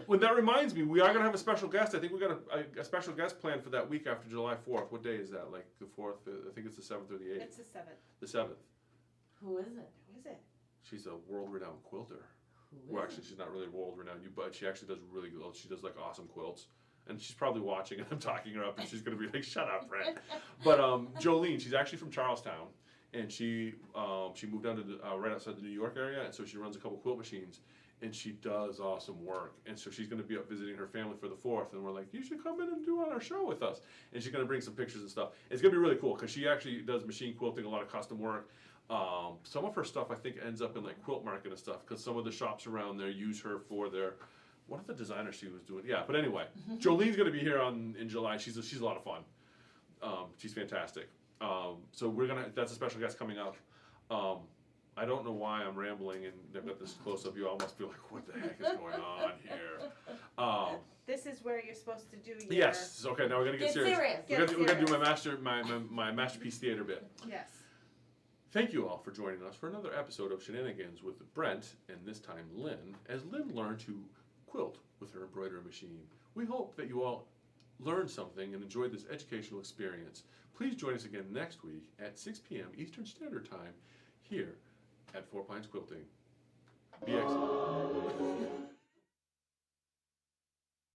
When that reminds me, we are gonna have a special guest. I think we got a special guest planned for that week after July 4th. What day is that? Like the 4th? I think it's the 7th or the 8th. It's the 7th. The 7th. Who is it? Who is it? She's a world-renowned quilter. Who Well, is actually, she's not really world-renowned, but she actually does really good. She does like awesome quilts. And she's probably watching, and I'm talking her up, and she's gonna be like, "Shut up, Fred." But Jolene, she's actually from Charlestown, and she moved down to right outside the New York area, and so she runs a couple quilt machines, and she does awesome work. And so she's going to be up visiting her family for the 4th, and we're like, you should come in and do on our show with us. And she's going to bring some pictures and stuff. It's going to be really cool because she actually does machine quilting, a lot of custom work. Some of her stuff I think ends up in like Quilt Market and stuff because some of the shops around there use her for their. What are the designers she was doing? Yeah, but anyway, Jolene's going to be here in July. She's a lot of fun. She's fantastic. So that's a special guest coming up. I don't know why I'm rambling and they've got this close up. You all must be like, what the heck is going on here? This is where you're supposed to do your. Yes. Okay. Now we're gonna get serious. Get We're gonna do serious. my masterpiece theater bit. Yes. Thank you all for joining us for another episode of Shenanigans with Brent and this time Lynn, as Lynn learned to quilt with her embroidery machine. We hope that you all learned something and enjoyed this educational experience. Please join us again next week at 6 p.m. Eastern Standard Time here at Four Pines Quilting. Be excellent.